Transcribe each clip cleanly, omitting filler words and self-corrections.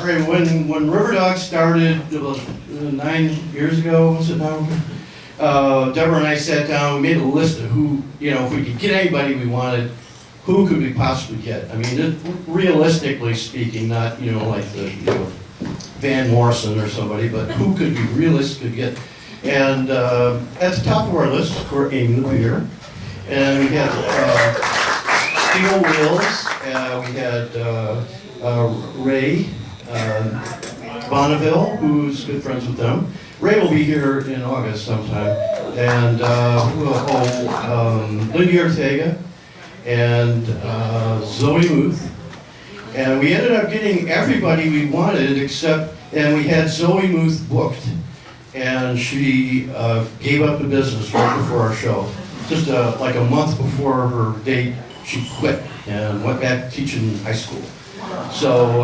great. When Riverdog started about 9 years ago, was it now? Deborah and I sat down, we made a list of who, if we could get anybody we wanted, who could we possibly get? I mean, realistically speaking, not, like the, Van Morrison or somebody, but who could we realistically get? And at the top of our list were Amy LaVere, and we had Steve Wills, we had Ray Bonneville, who's good friends with them. Ray will be here in August sometime, and Lindy Ortega, and Zoe Muth, and we ended up getting everybody we wanted and we had Zoe Muth booked, and she gave up the business right before our show. Just like a month before her date, she quit and went back to teaching high school. So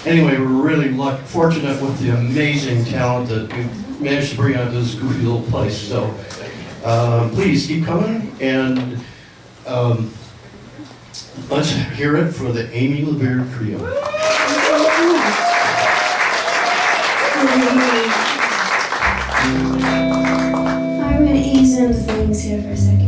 anyway, we're really fortunate with the amazing talent that we managed to bring out to this goofy little place. So please keep coming, and let's hear it for the Amy LaVere Trio. I'm going to ease into things here for a second.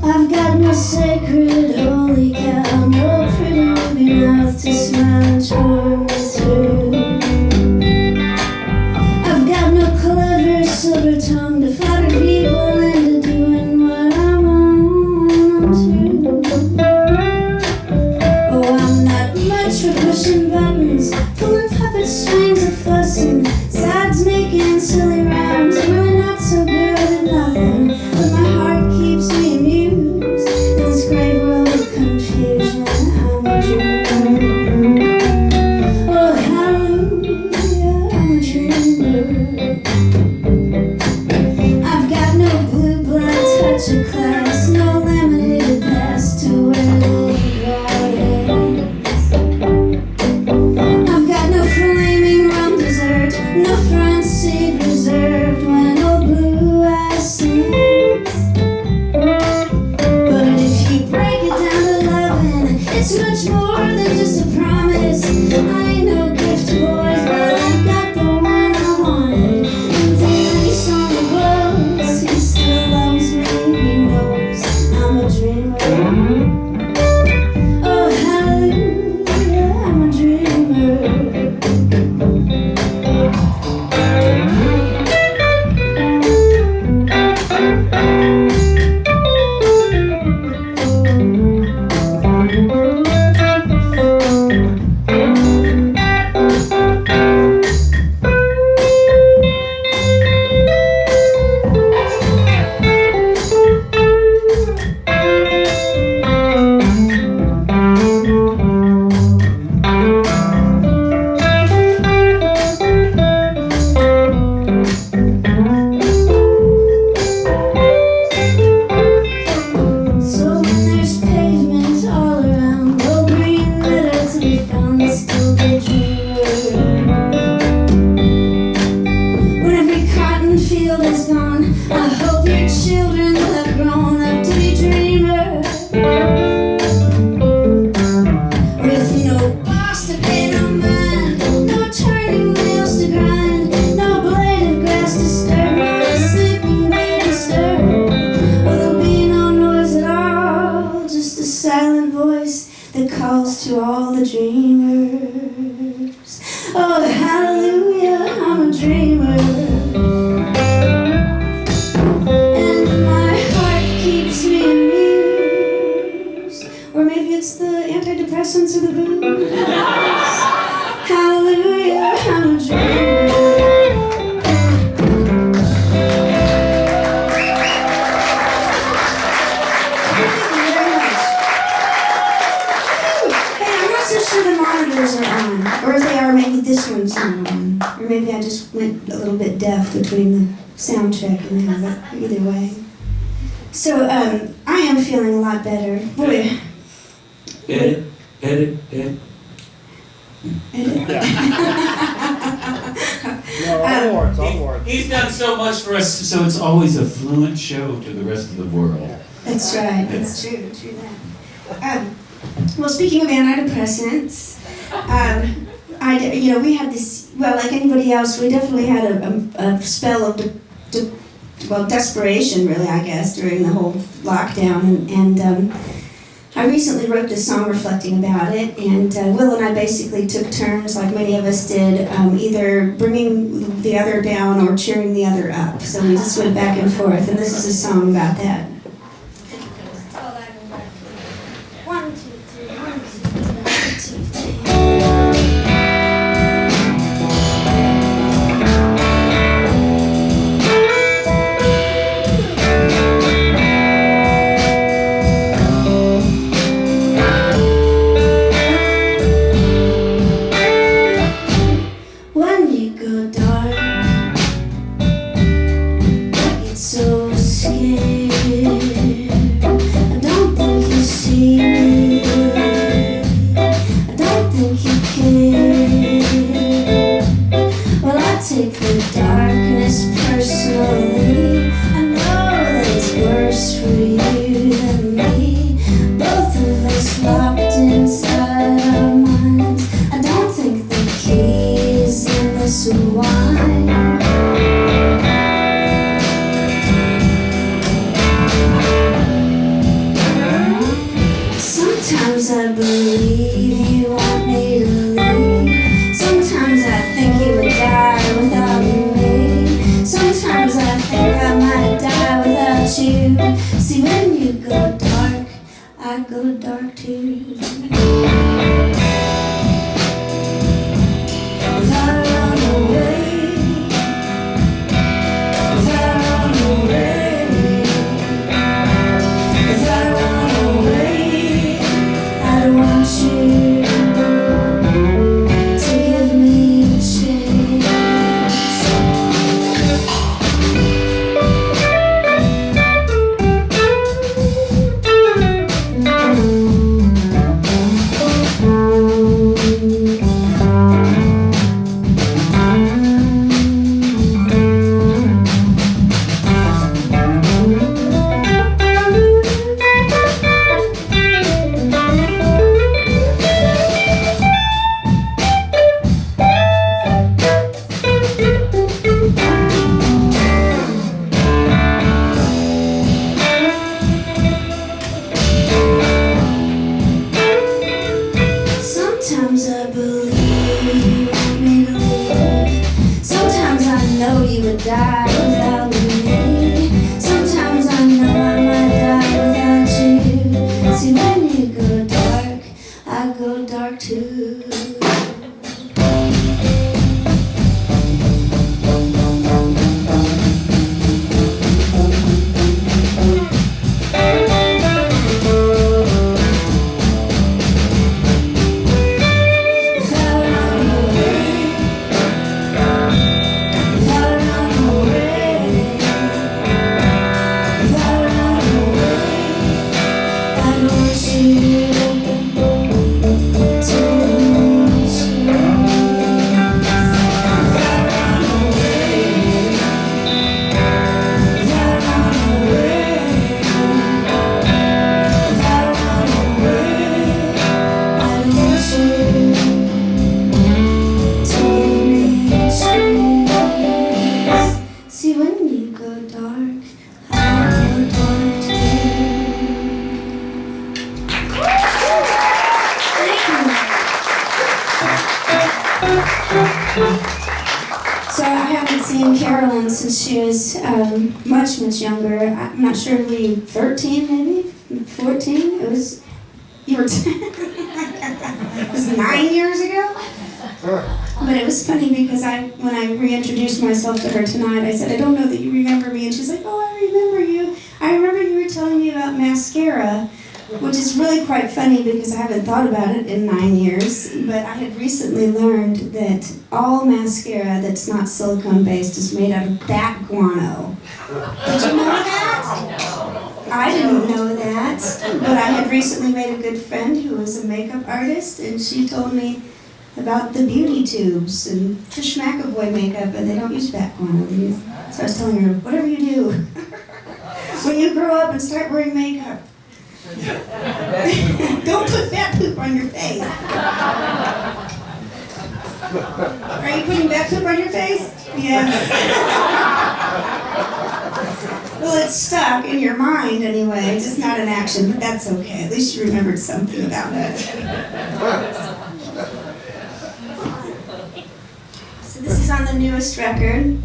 I've got no sacred holy cow, no pretty ruby mouth to smile and charm me through. I've got no clever silver tongue to flatter people into doing what I want them to. Oh, I'm not much for pushing buttons, pulling puppet strings and fussing, sides making silly rhymes. I'm really not so good at nothing, but my heart keeps me amused in this great world of confusion. I'm a dreamer. Oh, hallelujah, I'm a dreamer. I've got no blue blood touch of class, no laminated past to where the gardens. I've got no flaming rum dessert, no front seat reserved when old blue eyes sings. But if you break it down to loving, it's much more than just a promise. I ain't no gift to boys, but I got the one I wanted. And then he's on the blows, he still loves me, he knows I'm a dreamer. Oh, hallelujah, I'm a dreamer. So when there's pavement all around, no green litter to be found, I still be a dreamer. When every cotton field is gone, I hope your children will have grown up to be dreamers. With no boss to pay no mind, no turning wheels to grind, no blade of grass to stir, no sleeping baby stir. Oh, there'll be no noise at all, just a silent voice that calls to all the dreamers. Oh, hallelujah, I'm a dreamer. And my heart keeps me amused. Or maybe it's the antidepressants or the booze. Hallelujah, I'm a dreamer. Thank you very much. sure the monitors are on. Or if they are, maybe this one's not on. Or maybe I just went a little bit deaf between the sound check and there, but either way. So, I am feeling a lot better. Boy. Edit. No, all words. He's done so much for us, so it's always a fluent show to the rest of the world. That's right. That's true. True that. Well, speaking of antidepressants, we had this. Well, like anybody else, we definitely had a spell of desperation, really, I guess, during the whole lockdown, and I recently wrote this song reflecting about it, and Will and I basically took turns, like many of us did, either bringing the other down or cheering the other up. So we just went back and forth, and this is a song about that. 1, 2, 3, 1, 2, 3, 1, 2, 3. Sometimes I believe you want me to leave. Sometimes I think you would die without me. Sometimes I think I might die without you. See, when you go dark, I go dark too. If I run away, if I run away, if I run away, I want you to give me a chance. Sometimes I believe you want me to leave. Sometimes I know you would die without me. Sometimes I know I might die without you. See, when you go dark, I go dark too. So I haven't seen Carolyn since she was much younger. I'm not sure, were you 13 maybe? 14? It was, you were 10. It was 9 years ago? But it was funny because when I reintroduced myself to her tonight, I said, I don't know that you remember me. And she's like, oh, I remember you. I remember you were telling me about mascara. which is really quite funny because I haven't thought about it in 9 years, but I had recently learned that all mascara that's not silicone-based is made out of bat guano. Did you know that? I didn't know that, but I had recently made a good friend who was a makeup artist, and she told me about the beauty tubes and Trish McAvoy makeup, and they don't use bat guano. So I was telling her, whatever you do, when you grow up and start wearing makeup, don't put bat poop on your face. Are you putting bat poop on your face? Yes. Well, it's stuck in your mind anyway, just not in action, but that's okay. At least you remembered something about it. So this is on the newest record.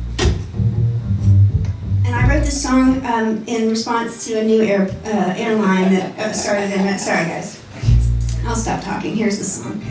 And I wrote this song in response to a new airline that started in... Sorry, guys. I'll stop talking. Here's the song.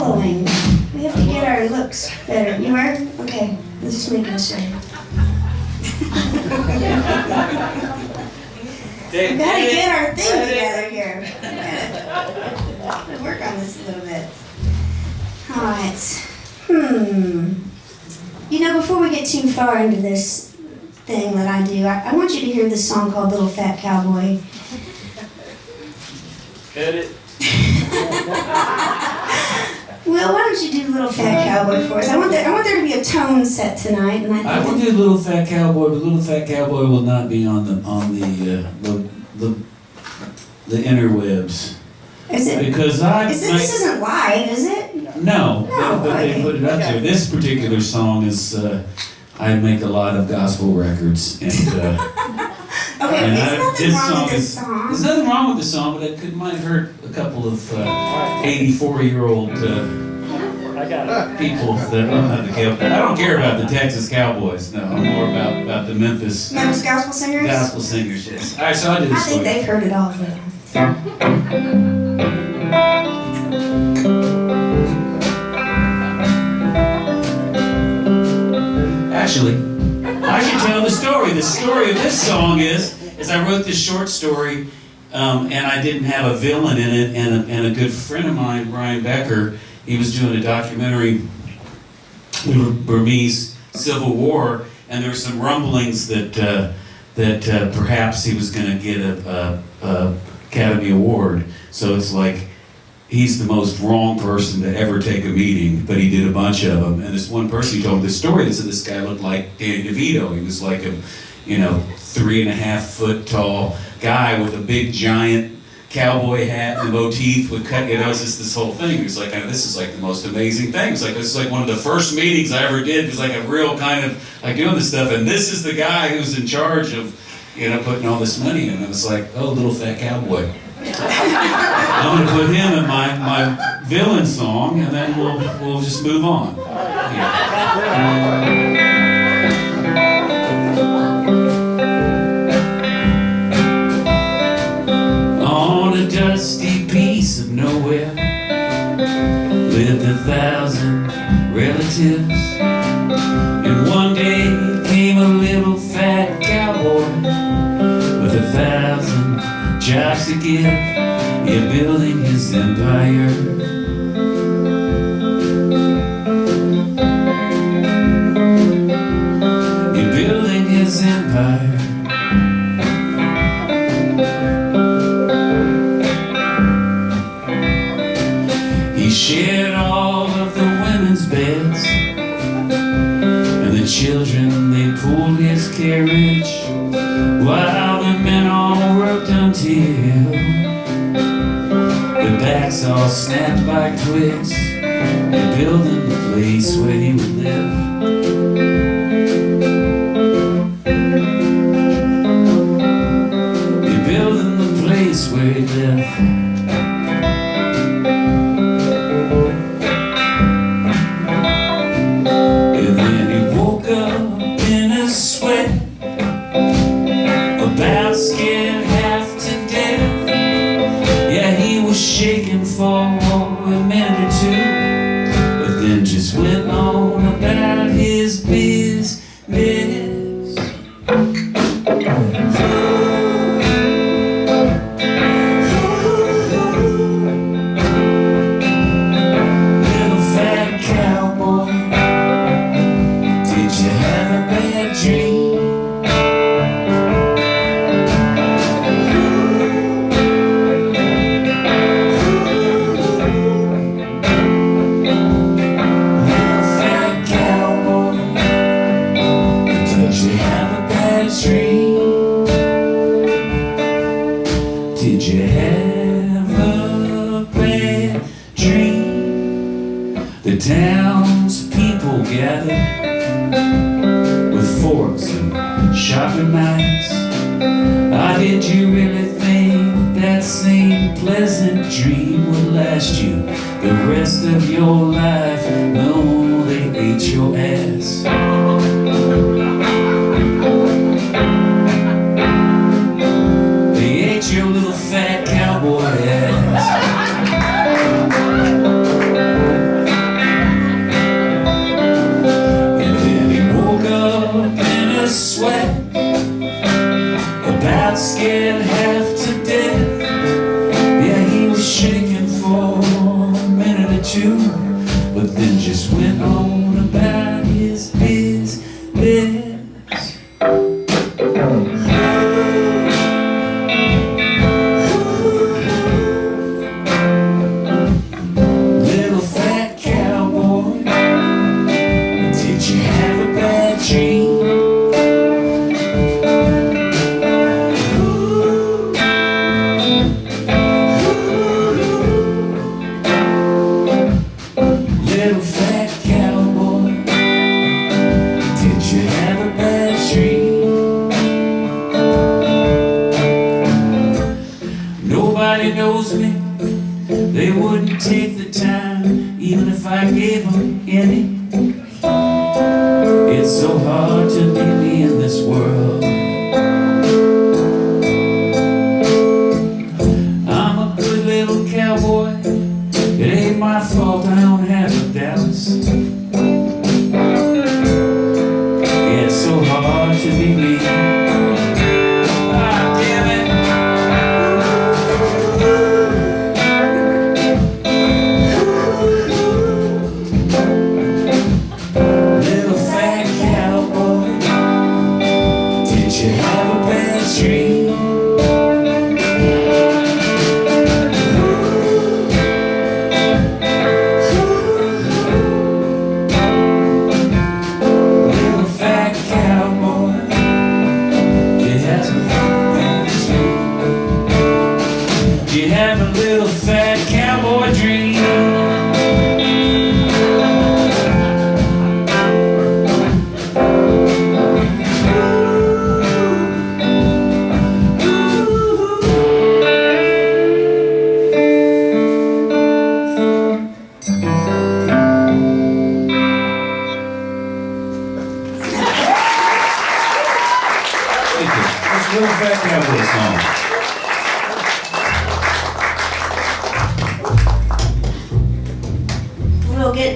following. We have to get our looks better. You are? Okay. Let's just make it straight. We gotta get our thing together here. We gotta work on this a little bit. All right. You know, before we get too far into this thing that I do, I want you to hear this song called Little Fat Cowboy. Edit. Will, why don't you do Little Fat Cowboy for us? I want there to be a tone set tonight, and I will do Little Fat Cowboy, but Little Fat Cowboy will not be on the interwebs. Is it? Because this isn't live, is it? No, but okay. they put it up there. This particular song is, I make a lot of gospel records, and Okay, and there's nothing wrong with this song. there's nothing wrong with the song, but it might hurt a couple of 84-year-old people that don't have the cowboy. I don't care about the Texas Cowboys. No, I'm more about the Memphis Gospel singers? gospel singers. Yes. All right, so I did this I think for you. they've heard it all. Actually, I should tell the story. The story of this song is I wrote this short story, and I didn't have a villain in it, and a good friend of mine, Brian Becker, he was doing a documentary on the Burmese Civil War, and there were some rumblings that perhaps he was going to get a Academy Award. So it's like, he's the most wrong person to ever take a meeting, but he did a bunch of them. And this one person, he told me this story that said this guy looked like Danny DeVito. He was like a, 3.5 foot tall guy with a big giant cowboy hat and the motif would cut, it's just this whole thing. He was like, this is like the most amazing thing. It's like, this is like one of the first meetings I ever did. It was like a real kind of like doing this stuff. And this is the guy who's in charge of, putting all this money in. And it's like, oh, little fat cowboy. I'm going to put him in my villain song, and then we'll just move on. On a dusty piece of nowhere lived 1,000 relatives, and one day came a little fat cowboy with 1,000 jobs to give, building his empire. Building his empire. He shared all of the women's beds, and the children, they pulled his carriage, while the men all worked until their backs all snapped like twigs, building the place where he would live. Building the place where he lived. And then he woke up in a sweat, about scared half to death. Yeah, he was shaking for a minute or two, but then just went on about his business. Little fat cowboy, did you have a bad dream? Did you have a bad dream? The townspeople gathered with forks and sharpened knives. Did you really think that same pleasant dream would last you the rest of your life? No, they ate your ass. Your little fat cowboy ass. nobody knows me. They wouldn't take the time, even if I gave them any. It's so hard to be me in this world. I'm a good little cowboy. It ain't my fault I don't have a Dallas. It's so hard to be me. Ah, damn it. Little fat cowboy, did you have a bad dream? You have a little fat cowboy dream. Thank you. That's a little fat cowboy song.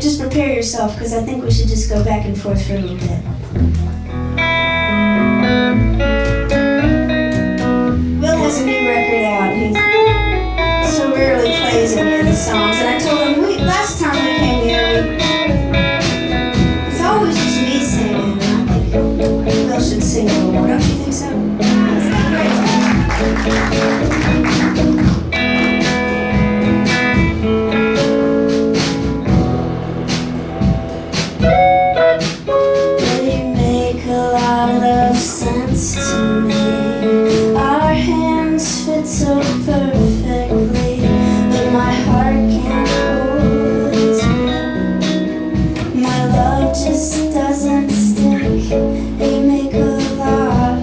Just prepare yourself, because I think we should just go back and forth for a little bit. Will has a new record out. He so rarely plays any of the songs, and I told him last time we came here, it's always just me singing, and I think Will should sing a little more. Don't you think so? Isn't that great? So perfectly, but my heart can't hold its grip. My love just doesn't stick. They make a lot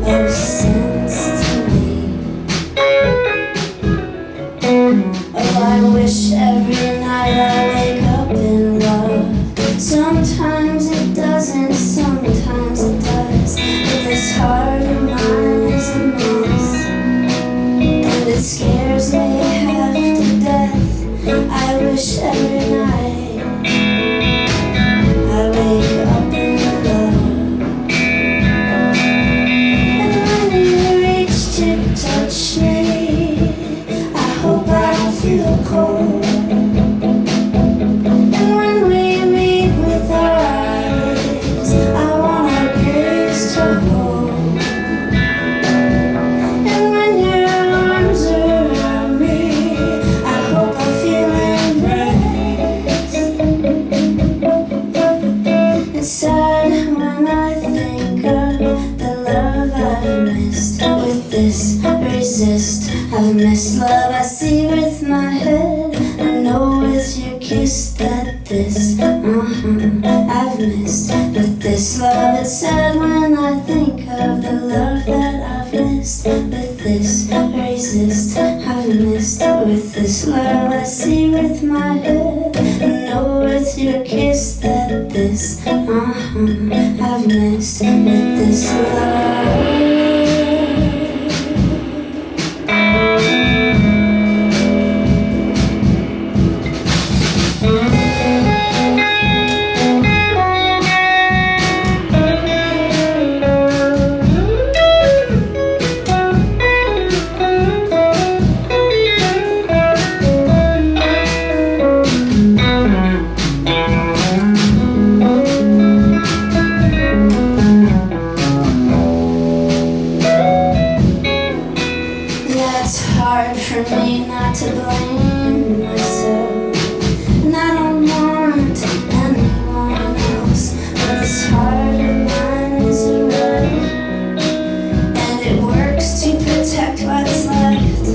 of sense to me. Oh, I wish every night I wake up in love. Sometimes it doesn't, sometimes it does. But this heart of mine, it scares me half to death. I wish every night I wake up in love. And when you reach to touch me, I hope I don't feel cold. And when we meet with our eyes, I want our gaze to hold. I've missed love I see with my head. I know with your kiss that this, I've missed. But this love, it's sad when I think of the love that I've missed. But this, resist, I've missed. With this love I see with my head. I know with your kiss that this, I've missed. With this love. For me not to blame myself, and I don't want anyone else. But this heart of mine is a wreck, and it works to protect what's left.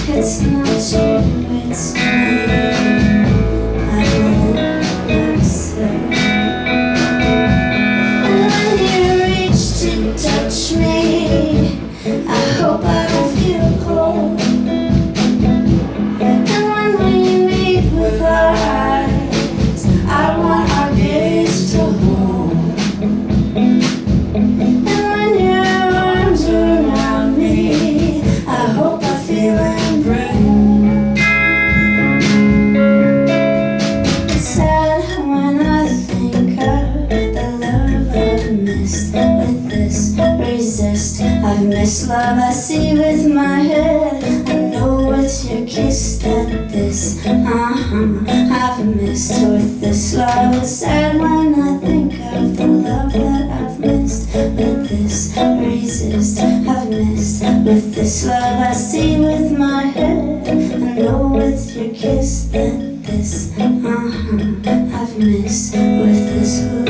It's not you, it's me. I blame myself. And when you reach to touch me, I hope I don't feel missed love I see with my head. I know with your kiss that this, I've missed with this love. It's sad when I think of the love that I've missed. With this resist, I've missed with this love I see with my head. I know with your kiss that this, I've missed with this love.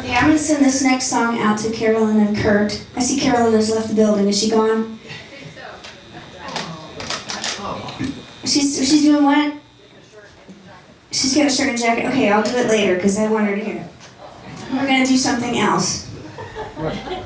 I'm going to send this next song out to Carolyn and Kurt. I see Carolyn has left the building. Is she gone? She's doing what? She's got a shirt and jacket. Okay, I'll do it later because I want her to hear it. We're going to do something else. All right.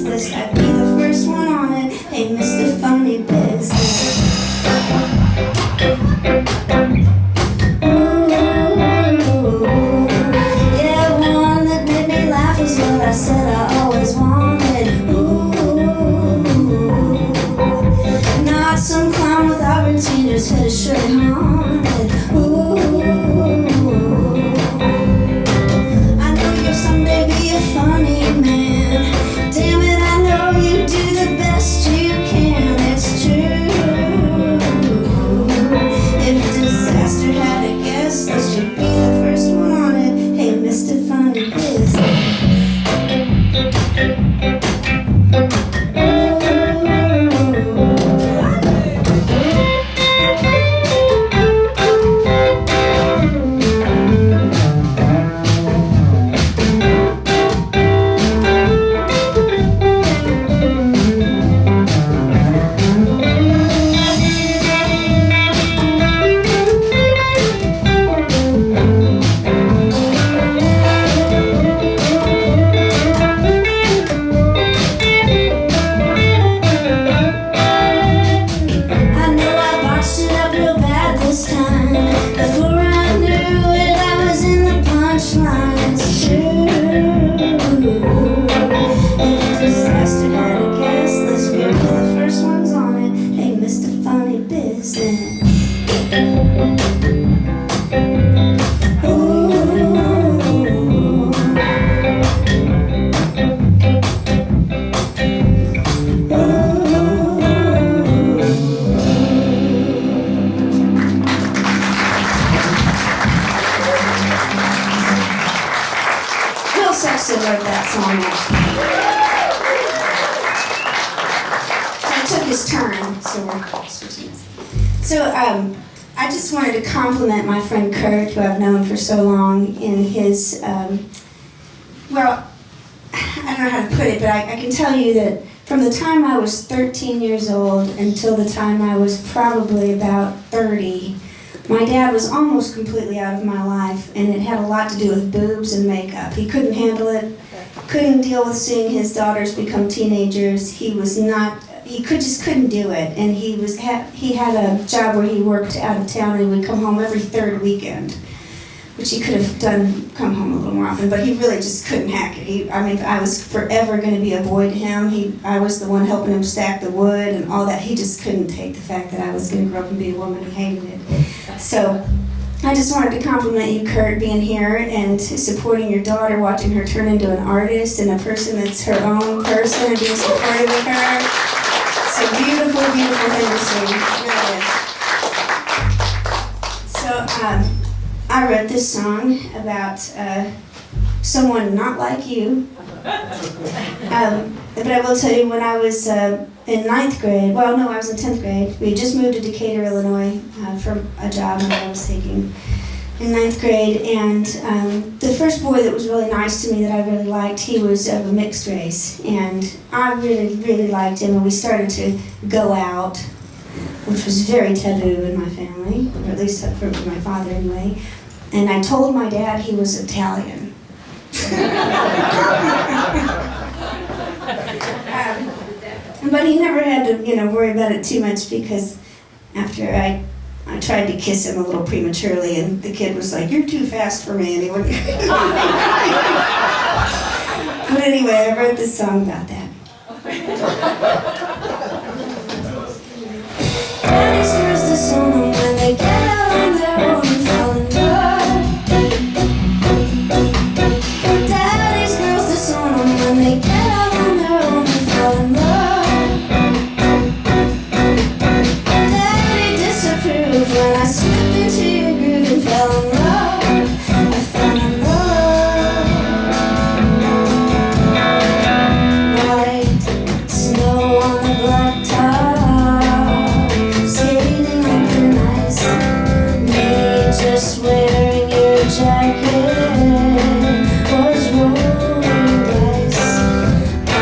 list, I'd be the first one on it. Hey, Mr. Funny Business. Ooh, yeah, one that made me laugh is what I said I always wanted. Ooh, not some clown without routine, just hit a shirt haunted. Ooh, I know you'll someday be a funny man. Damn it, I know you do the best you can. It's true. If disaster had a guest list, you'd be the first one on it. Hey, Mr. Funny Business. Sexton wrote that song actually. So it took his turn, so we're switching. So I just wanted to compliment my friend Kurt, who I've known for so long, in his, well, I don't know how to put it, but I can tell you that from the time I was 13 years old until the time I was probably about 30, my dad was almost completely out of my life, and it had a lot to do with boobs and makeup. He couldn't handle it, couldn't deal with seeing his daughters become teenagers. He just couldn't do it, and he had a job where he worked out of town and would come home every third weekend, which he could have come home a little more often, but he really just couldn't hack it. I was forever going to be a boy to him. I was the one helping him stack the wood and all that. He just couldn't take the fact that I was going to grow up and be a woman. He hated it. So I just wanted to compliment you, Kurt, being here and supporting your daughter, watching her turn into an artist and a person that's her own person, and being supportive of her. It's a beautiful, beautiful thing to see. It really is. So I wrote this song about someone not like you. But I will tell you, when I was in 9th grade, well, no, I was in 10th grade. We had just moved to Decatur, Illinois for a job that I was taking in 9th grade. And the first boy that was really nice to me that I really liked, he was of a mixed race. And I really, really liked him. And we started to go out, which was very taboo in my family, or at least for my father anyway. And I told my dad he was Italian. But he never had to, worry about it too much, because after I tried to kiss him a little prematurely, and the kid was like, "You're too fast for me," and he wouldn't. But anyway, I wrote this song about that. Daddy's girls disown them when they get out on their own and fall in love. Daddy's girls disown them when they get out on their own and fall in love. Daddy disapproved when I slipped into your groove and fell in love. I fell in love. White snow on the blacktop, skating on thin ice. Me just wearing your jacket was rolling dice. I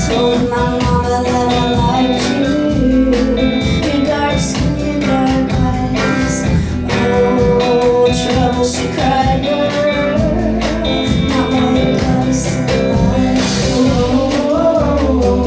told my mama that I liked you, your dark skin, your dark eyes. Oh, trouble, she cried, girl, not like us alive. Oh,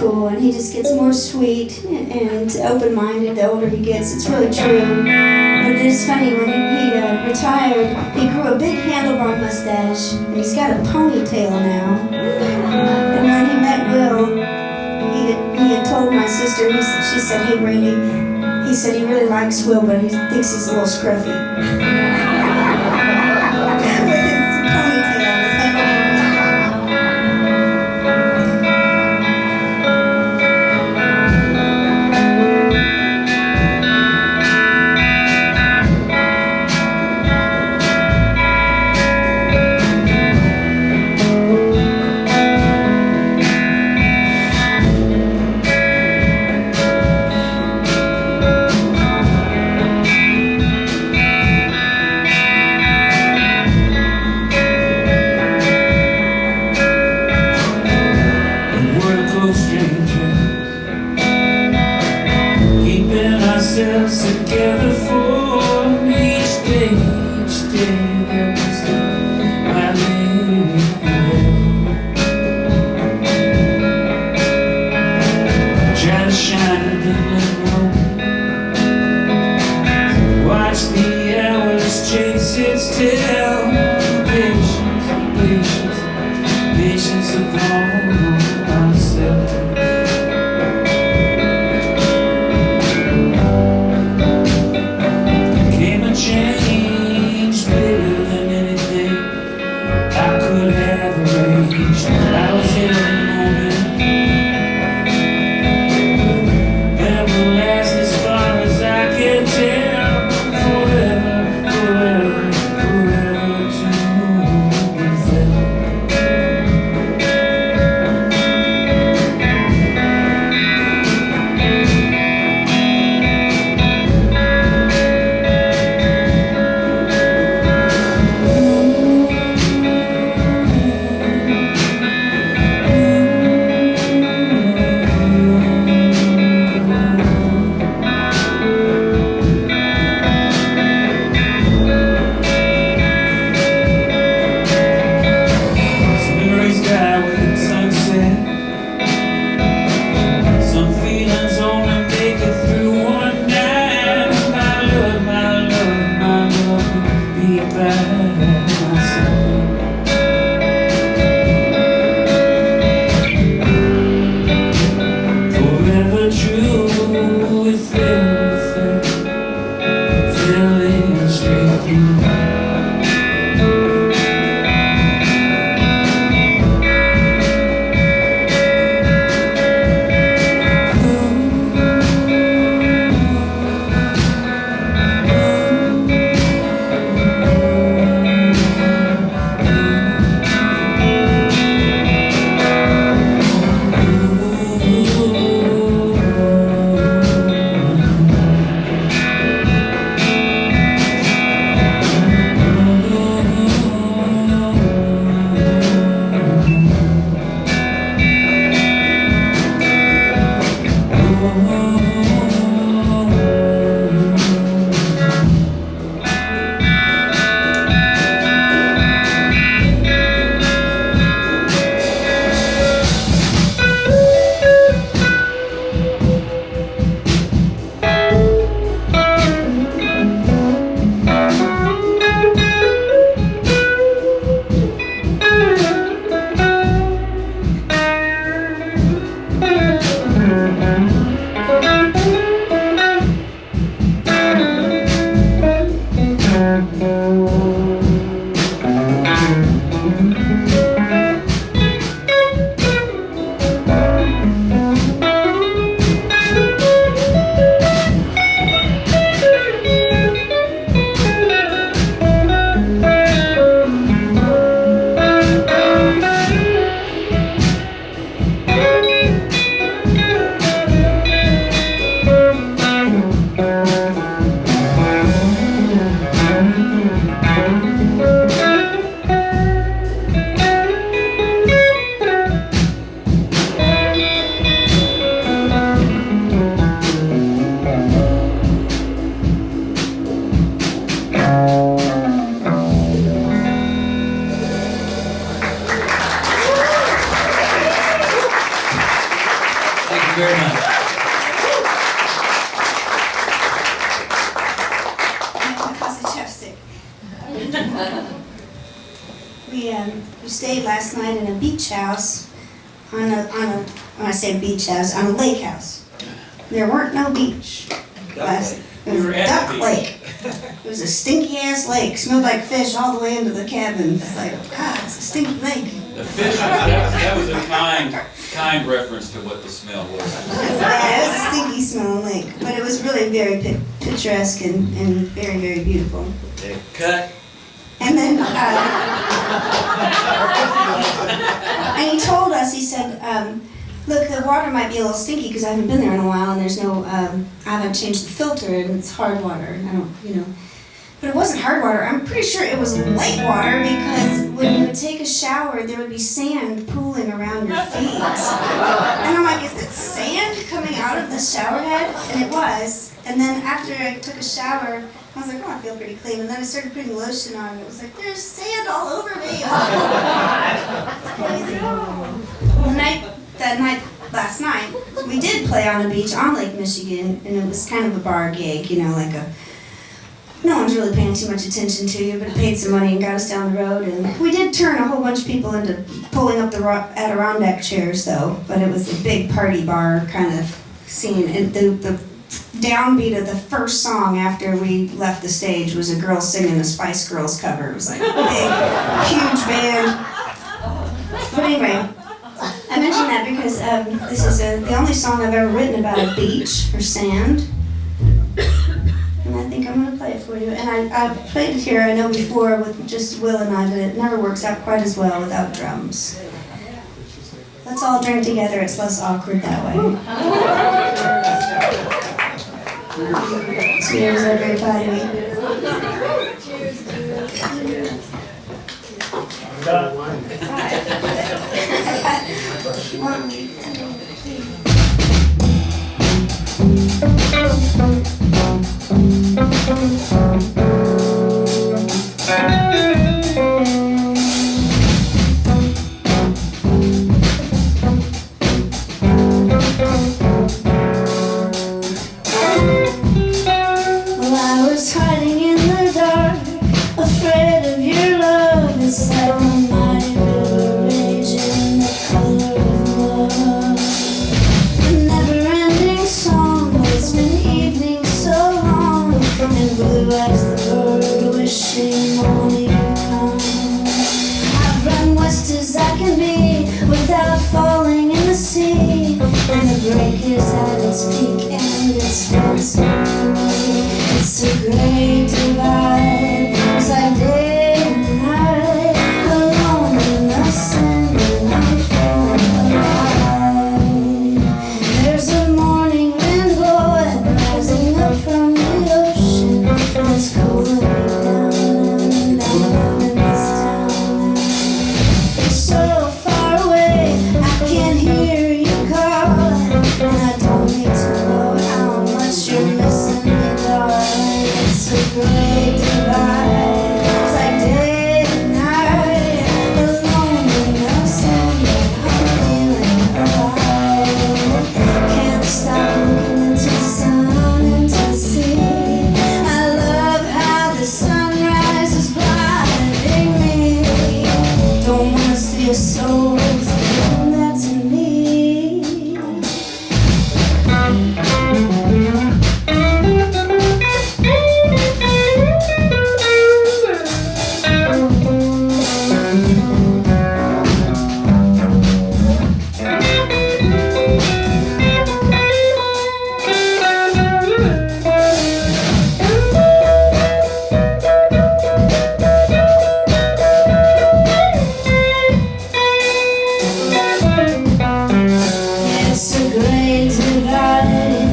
cool, and he just gets more sweet and open-minded the older he gets. It's really true. But it's funny, when he retired, he grew a big handlebar mustache, and he's got a ponytail now. And when he met Will, he had told my sister, she said, "Hey, Brandy," he said he really likes Will, but he thinks he's a little scruffy. Together for each day there was my lady. Try to shine a little road, watch the hours chase its tail. Patience, patience, patience upon ourselves. Change bigger than anything I could have arranged. I was here in the moment that will last as far as I can tell. Forever, forever, forever to be felt. you very much. Because the chapstick. We stayed last night in a beach house on a when I say beach house, on a lake house. There weren't no beach. It was a duck lake. It was a stinky ass lake. Smelled like fish all the way into the cabin. It's like, God, it's a stinky lake. The fish, that was a kind reference to what the smell was. Yeah, it was a stinky smelling lake, but it was really very picturesque and very, very beautiful. Okay, cut. And then, and he told us, he said, look, the water might be a little stinky because I haven't been there in a while, and there's no, I haven't changed the filter, and it's hard water, and I don't, you know. But it wasn't hard water. I'm pretty sure it was lake water because when you would take a shower, there would be sand pooling around your feet. And I'm like, is it sand coming out of the shower head? And it was. And then after I took a shower, I was like, oh, I feel pretty clean. And then I started putting lotion on, and it was like, there's sand all over me. That night, last night, we did play on a beach on Lake Michigan, and it was kind of a bar gig, you know, like a, no one's really paying too much attention to you, but it paid some money and got us down the road. And we did turn a whole bunch of people into pulling up the Adirondack chairs, though. But it was a big party bar kind of scene. And the downbeat of the first song after we left the stage was a girl singing a Spice Girls cover. It was like a big, huge band. But anyway, I mention that because this is the only song I've ever written about a beach or sand. And I think I'm going to play it for you. And I've played it here, I know before, with just Will and I, but it never works out quite as well without drums. Let's all drink together, it's less awkward that way. Cheers, everybody. Well, I was hiding in the dark, afraid of your love. It's like a mighty river raging, the color of love. A never-ending song, but it's been evening so long, and blue as the bird wishing morning would come. I've run west as I can be, without falling in the sea, and the break is at its peak, and it's dancing. It's a great divide. It's like day and night, alone in the sand, and I'm feeling alive. There's a morning wind blowing, rising up from the ocean, and it's cooling me down and down in this town. It's so far away, I can't hear you calling, and I don't need to know how much you're missing me, darling. It's a great divide. It's like day and night, alone in the sand, and I'm feeling alive. Can't stop looking into the sun and to the sea. I love how the sunrise is blinding me. Don't wanna see a soul doing that to me. It's a great divide.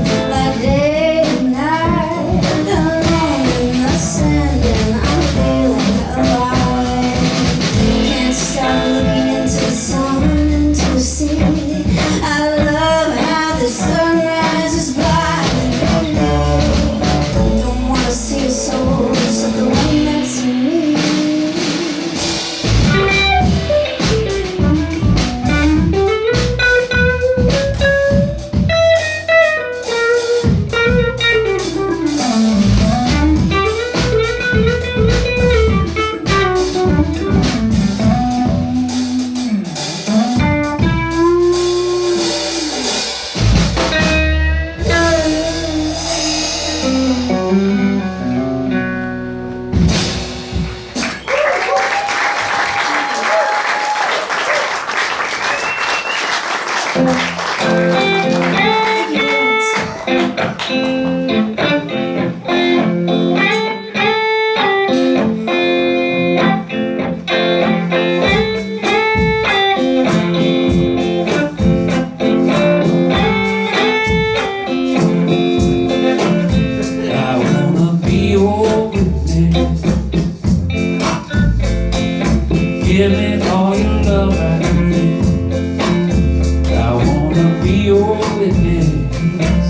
witness.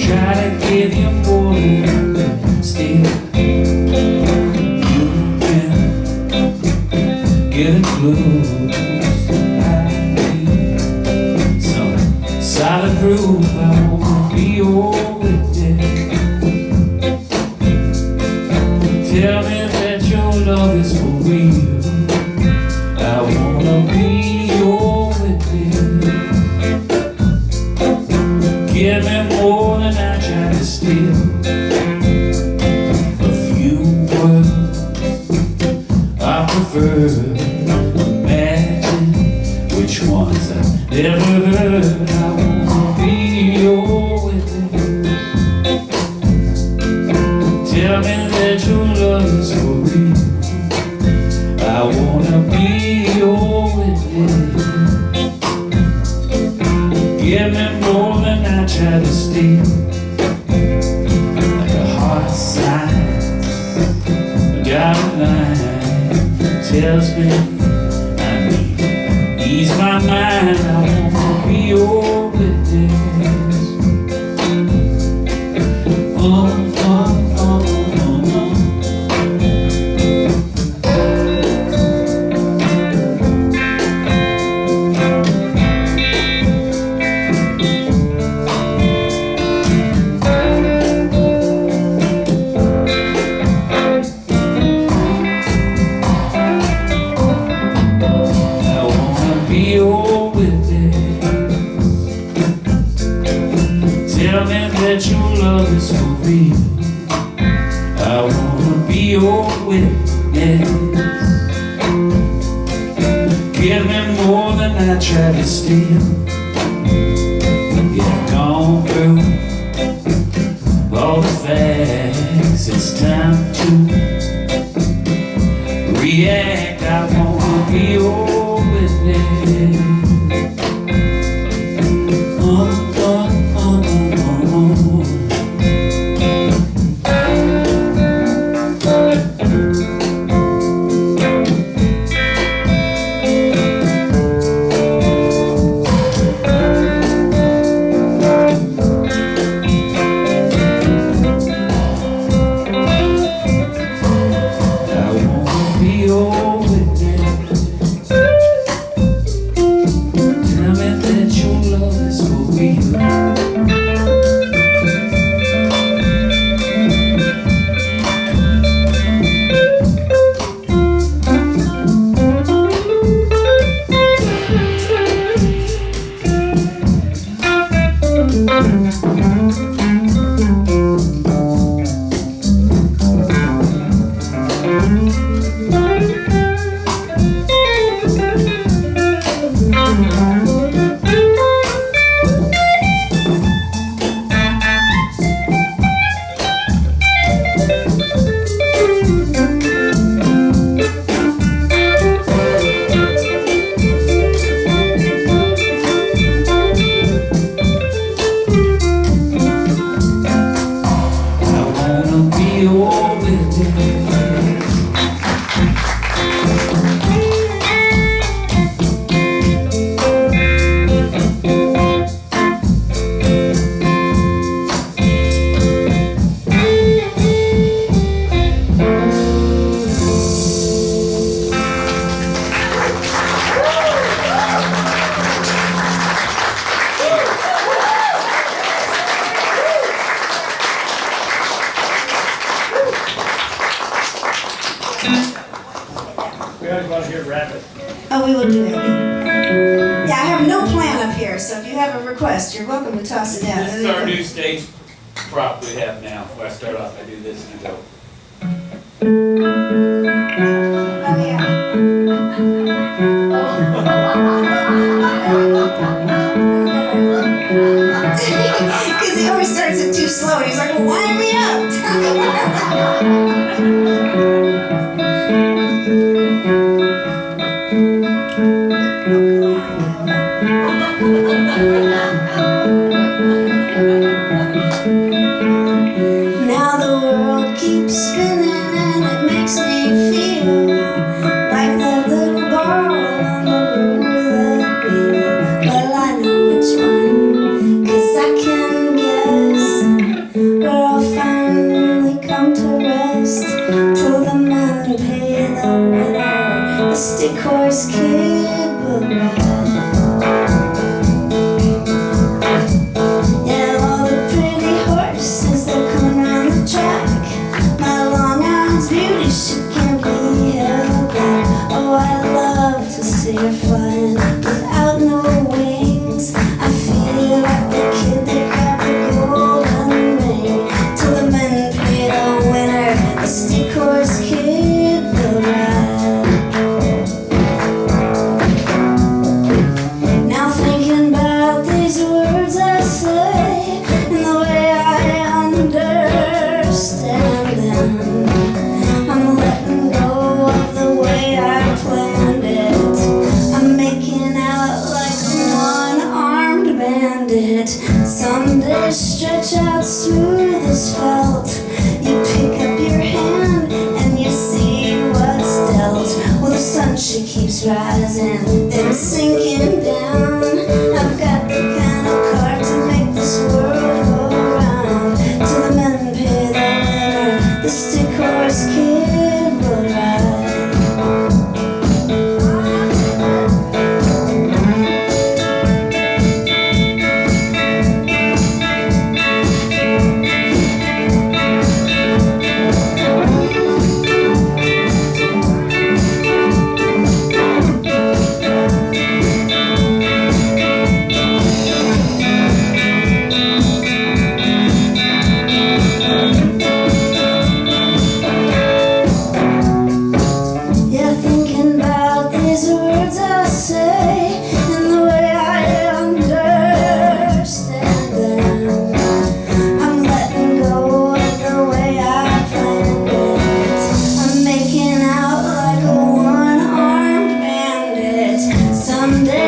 Try to give you more than still you've been getting close. I need some solid proof. I wanna be your witness. Tell me that your love is for real. I wanna be your witness. Give me more than I try to steal. A few words I prefer. Imagine which ones I've never heard. I wanna be your witness. Tell me that your love is for real. I wanna be your witness. Give me more than I try to steal. Like a heart sign, a dotted line tells me I need to ease my mind. I wanna be your witness. Tell me that your love is for real. I wanna be your witness. Give me more than I try to steal. You've gone through all the facts. It's time to react. I wanna be your witness. We always want to hear rapid. Oh, we will do that. Yeah, I have no plan up here, so if you have a request, you're welcome to toss it down. This is our new stage prop we have now. Where I start off, I do this and I go. Oh, yeah. Because he always starts it too slow. He's like, well, wind me Now the world keeps spinning and it makes me feel like that little ball on the roulette wheel. Well, I it. Someday stretch out smooth as felt. You pick up your hand and you see what's dealt. Well, the sun, she keeps rising, then sinking down. I've got the kind of card to make this world go round. Till the men pay the winner, the stick horse kid will ride.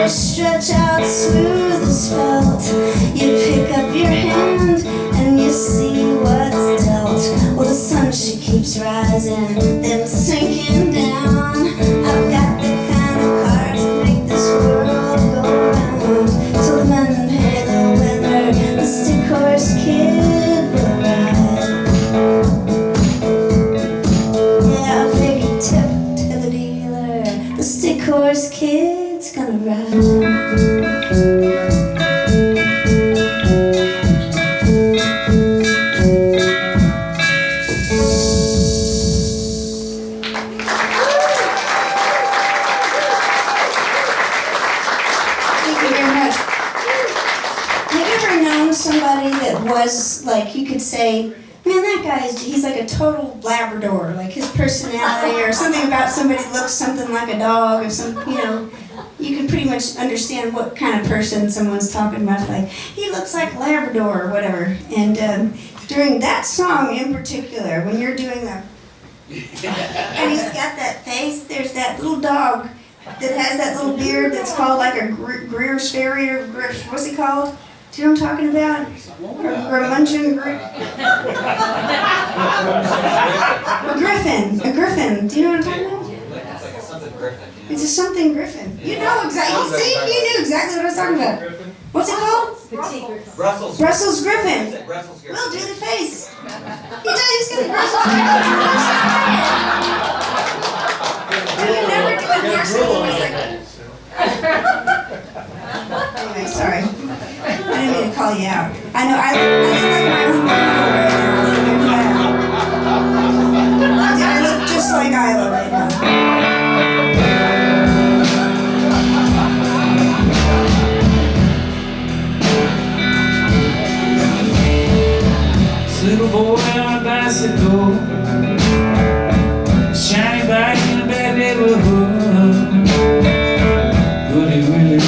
Stretch out smooth as felt. You pick up your hand and you see what's dealt. Well, the sun, she keeps rising, then sinking down. I've got the kind of card to make this world go round. Till the men pay the winner, the stick horse kid will ride. Yeah, I'll take a tip to the dealer, the stick horse kid's gonna ride. Somebody that was like, you could say, man, that guy, he's like a total Labrador, like his personality or something about somebody looks something like a dog or some, you know, you can pretty much understand what kind of person someone's talking about, like, he looks like Labrador or whatever. And during that song in particular, when you're doing the, and he's got that face, there's that little dog that has that little beard that's called like a Greer's Fairy or what's he called? Do you know what I'm talking about? A griffin. Do you know what I'm talking about? It's a something griffin. You know exactly. See, you knew exactly what I was talking about. What's it called? Brussels griffin. We'll do the face. He does. He's got a Brussels griffin. You never do it there. Anyway, sorry. I didn't mean to call you out. I know, I look like I look just like Isla right now. Little boy on a bicycle, shiny bike in a bad neighborhood. Could he really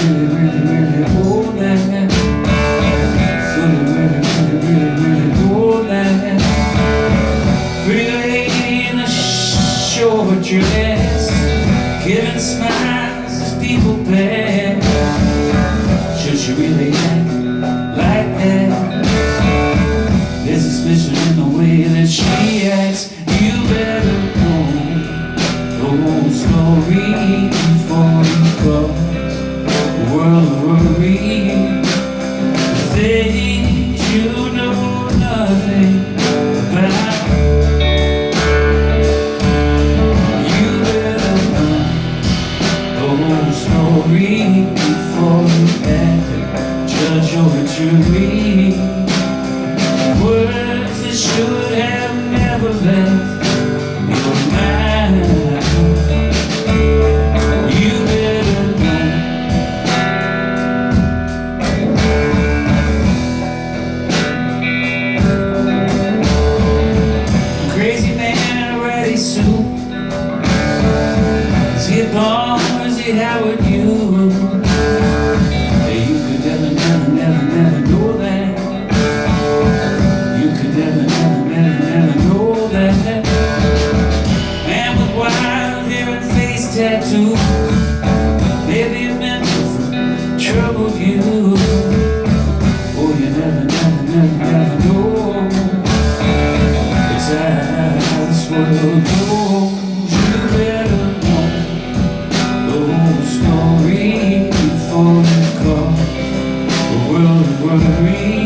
hold that? Could he really hold that? Pretty lady in a short dress, giving smiles as people pass. Should she really act like that? There's a suspicion in the way that she acts. You better know the whole story before you go. World of worry, the things you know nothing about. You better know the whole story before you act. Judge your jury. Words that should have never left your mind. You better know. A crazy man in a ratty suit. Is he a Paul or is he Howard Hughes? You could never know that. never know. It's how this world goes. You better know the story before you cross the world of worry.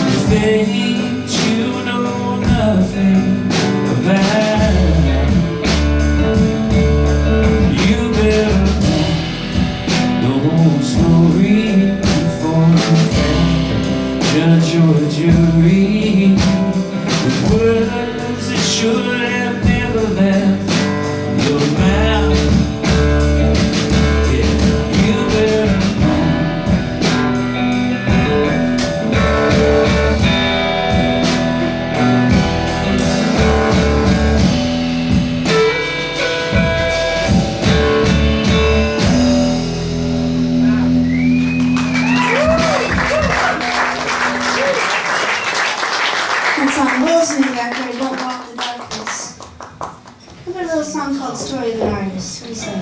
The things you know nothing about. You better know the story before you can judge your jury with words that should have never left your mouth. Yeah, you better That's on Will's new record, Don't Walk the Darkness. How about a little song called Story of an Artist? What do you say?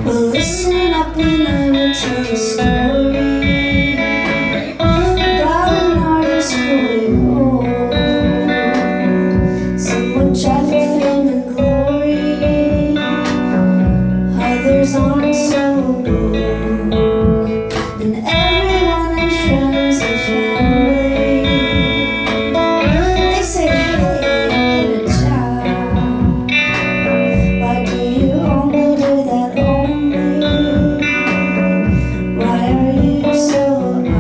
Well, listen up and I will tell a story about an artist growing old. Some would try for fame and glory, others aren't so bold. And everyone and friends and family, they say, hey, get a job. Why do you only do that only? Why are you so odd?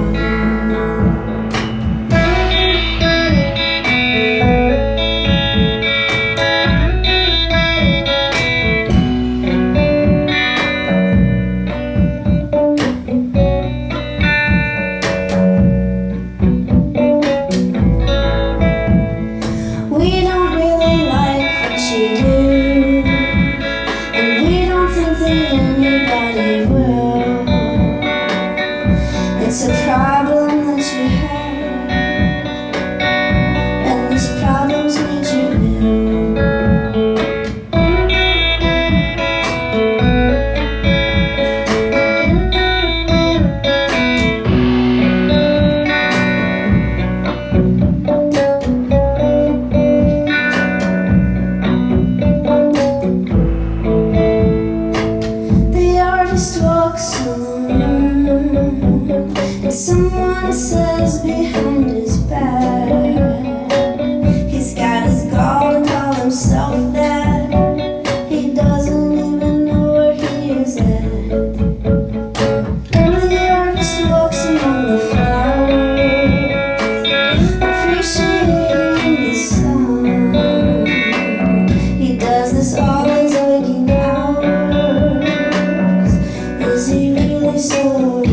We don't really like what you do, and we don't think that anybody will. It's a problem that you have, and this problem's made you new. The artist walks alone, and someone says behind his back, he's got his gall to call himself that. He doesn't even know where he is at. The artist walks among the flowers, appreciating the sun. He does this all his waking hours. Is he really so wrong?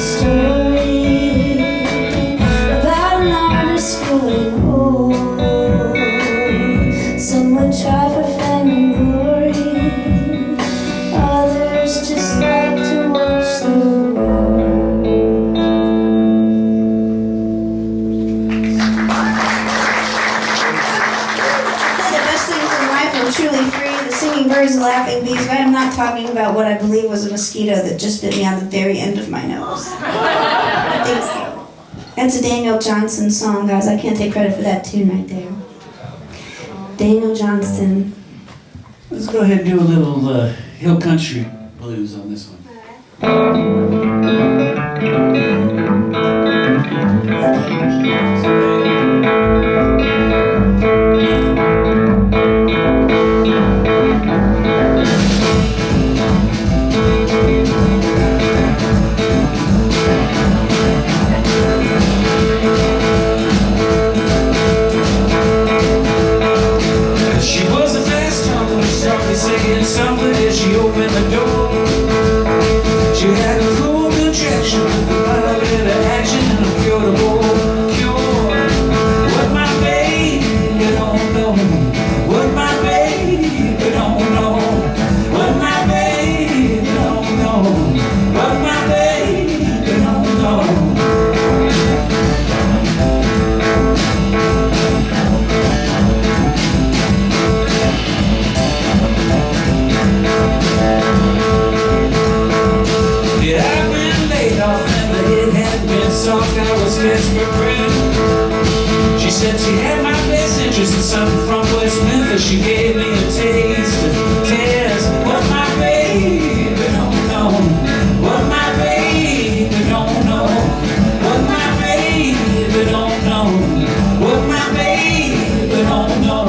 story about an artist growing old. Some would try for fame and glory, others just like to watch the world. The best things in life are truly free. The singing birds, the laughing bees. But I'm not talking about what I believe was a mosquito that just bit me on the very end of my nose. I think so. That's a Daniel Johnston song, guys. I can't take credit for that tune right there. Daniel Johnston. Let's go ahead and do a little hill country blues on this one. She was a fast talker, softly saying something as she opened the door. She had a cool contraction with a love and an action and a beautiful cure. What my baby don't know, what my baby don't know, what my baby don't know, what my baby don't know. Yeah, I've been laid off and the hit had been soft. I was desperate. She said she had my best interest in something from West Memphis. She gave me a taste of test. What my baby don't know, what my baby don't know, what my baby don't know, what my baby don't know.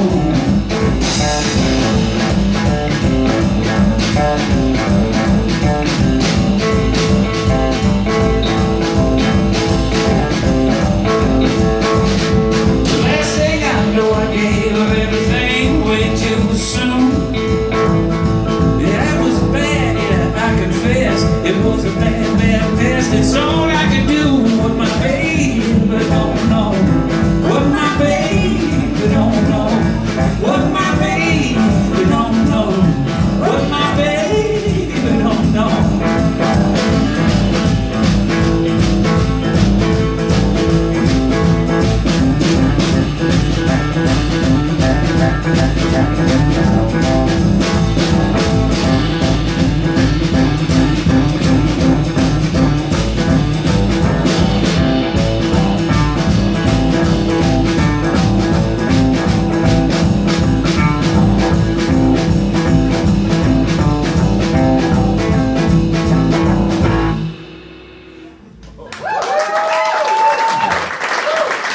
The last thing I know, I gave her everything way too soon. Yeah, it was bad, yeah, I confess. It was a bad, bad mess. It's all I could do. What my baby don't know, what my baby don't know, what my baby don't know, what my baby don't know.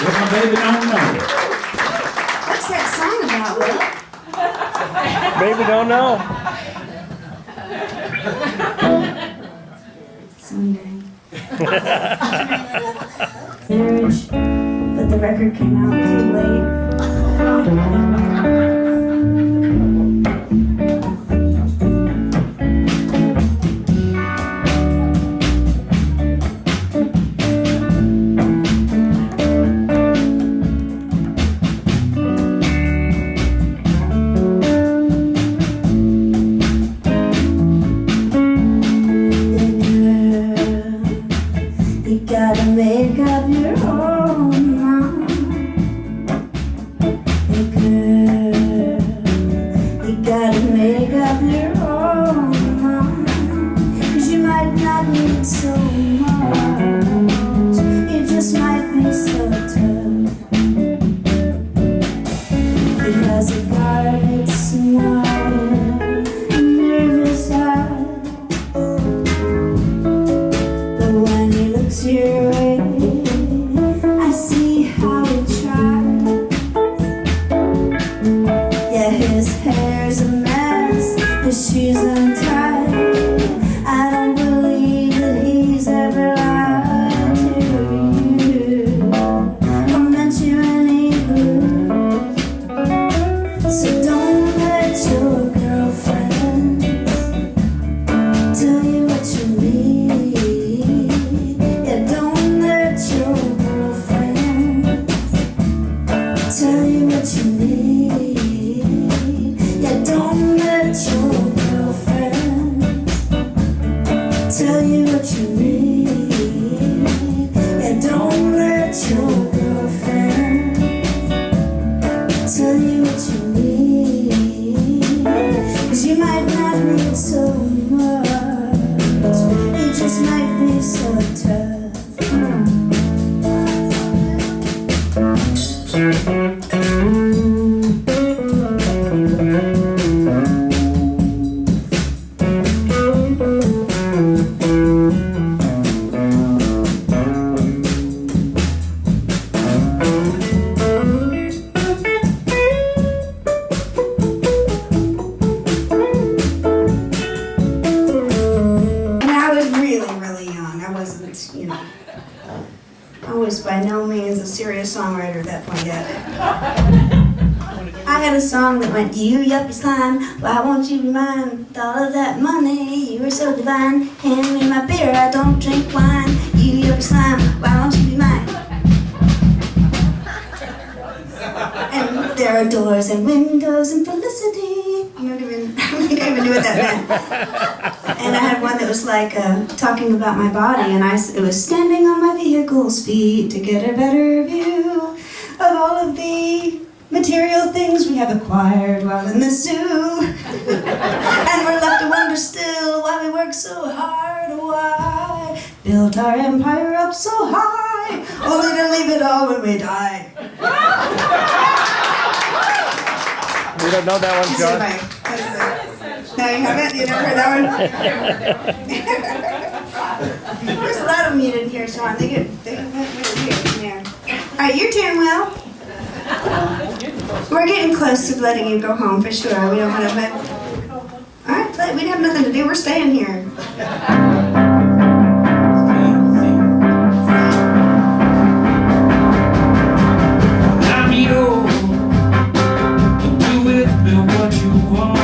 What my baby don't know. What's that song about, Will? Baby don't know. Someday. Marriage, but the record came out too late. You gotta make up your own mind. Hey girl, you gotta make up your own mind. 'Cause you might not need so much, you just might be so tough. He has a guarded smile, a nervous eye. But when he looks your way, I see how he tried. Yeah, his hair's a mess, his shoes untied. I don't believe that he's ever tell you what you need, and don't let your girlfriend tell you what you need, 'cause you might not need so much, it just might be so tough. I was by no means a serious songwriter at that point yet. I had a song that went, you yuppie slime, why won't you be mine? With all of that money, you were so divine. Hand me my beer, I don't drink wine. You yuppie slime, why won't you be mine? And there are doors and windows and felicity. I don't even do what that meant. And I had one that was like talking about my body, and it was standing on my vehicle's feet to get a better view of all of the material things we have acquired while in the zoo. And we're left to wonder still why we work so hard, why built our empire up so high, only to leave it all when we die. You don't know that one, John? No, you haven't? You never heard that one? There's a lot of them you didn't hear, Sean. They get really weird in there. All right, you're doing well. We're getting close to letting you go home for sure. We don't want to let... All right, play. We have nothing to do. We're staying here. Do with me what you want.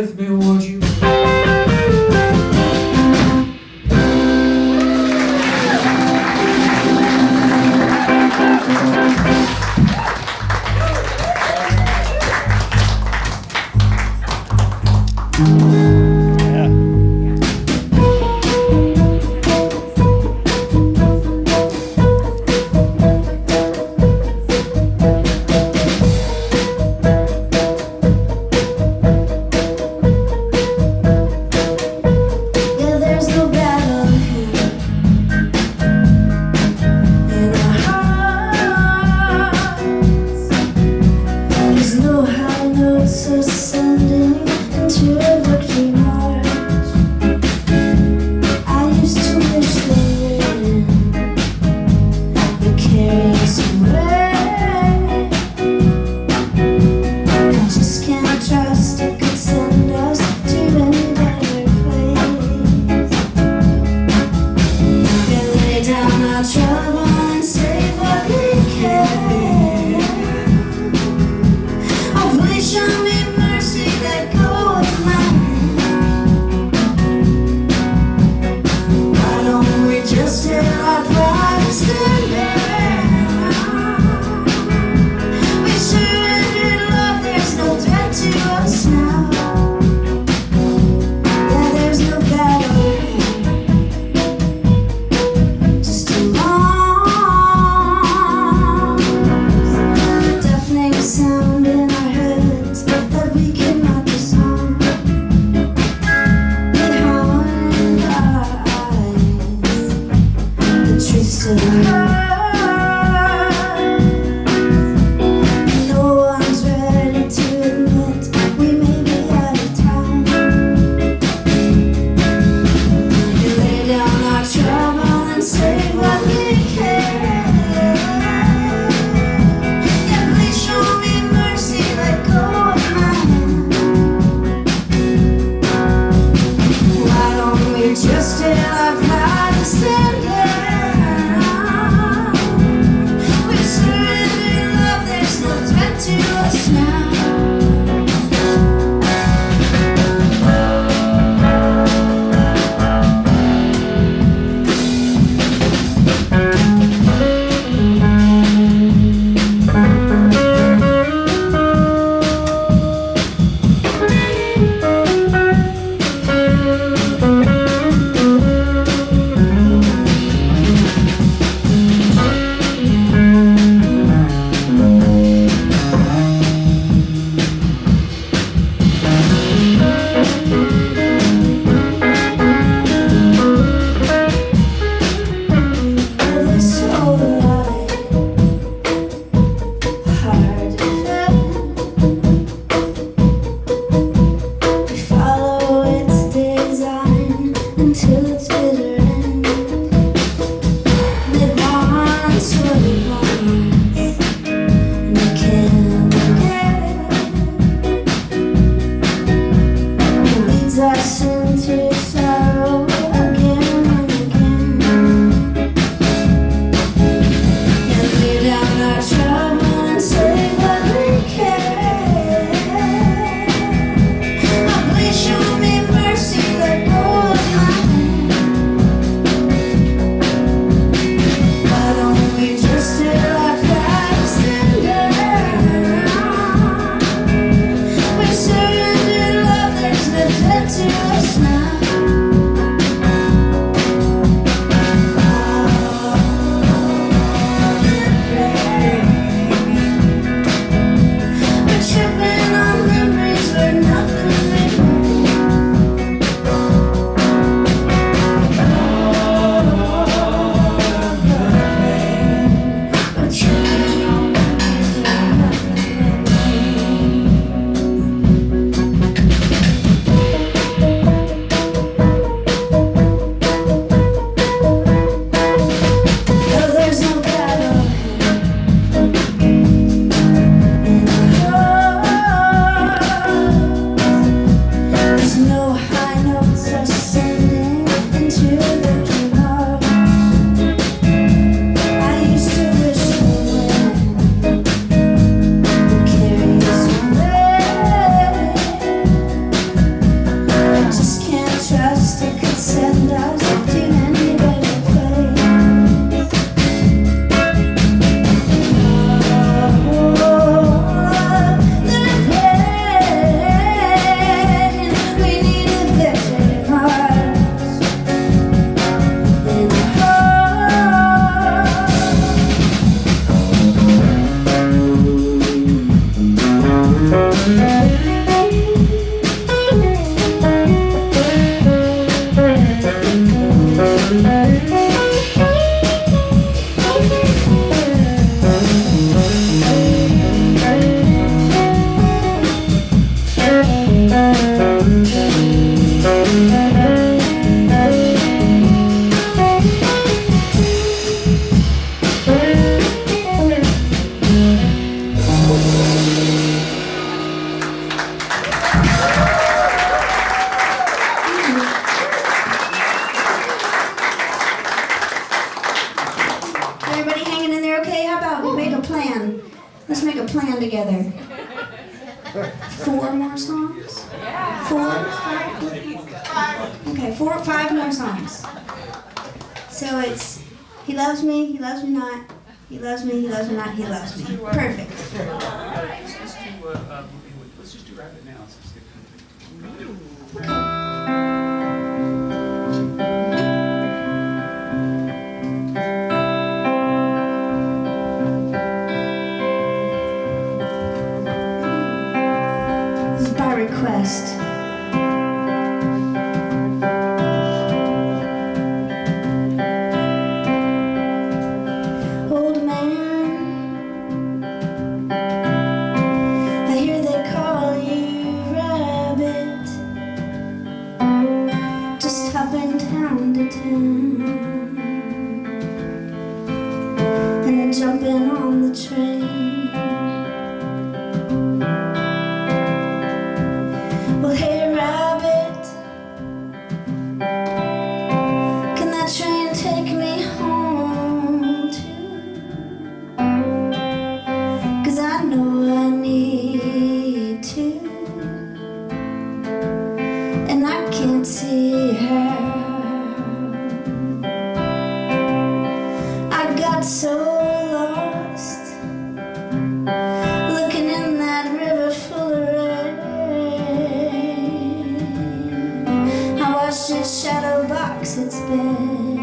with me, would you? Yeah, there's no battle here in our hearts. There's no high notes ascending into a victory march. Everybody hanging in there okay? How about we make a plan? Let's make a plan together. 4 more songs? 4? 5? Okay, 4 or 5 more songs. So it's he loves me not. He loves me not, he loves me. Perfect. Let's just do Rabbit now. This is by request. Old man, I hear they call you Rabbit, just hopping town to town and jumping on the train. Well, hey Rabbit, can that train take me home too? 'Cause I know I need to, and I can't see how. I got so lost looking in that river full of rain. I watched its shadow box its bank,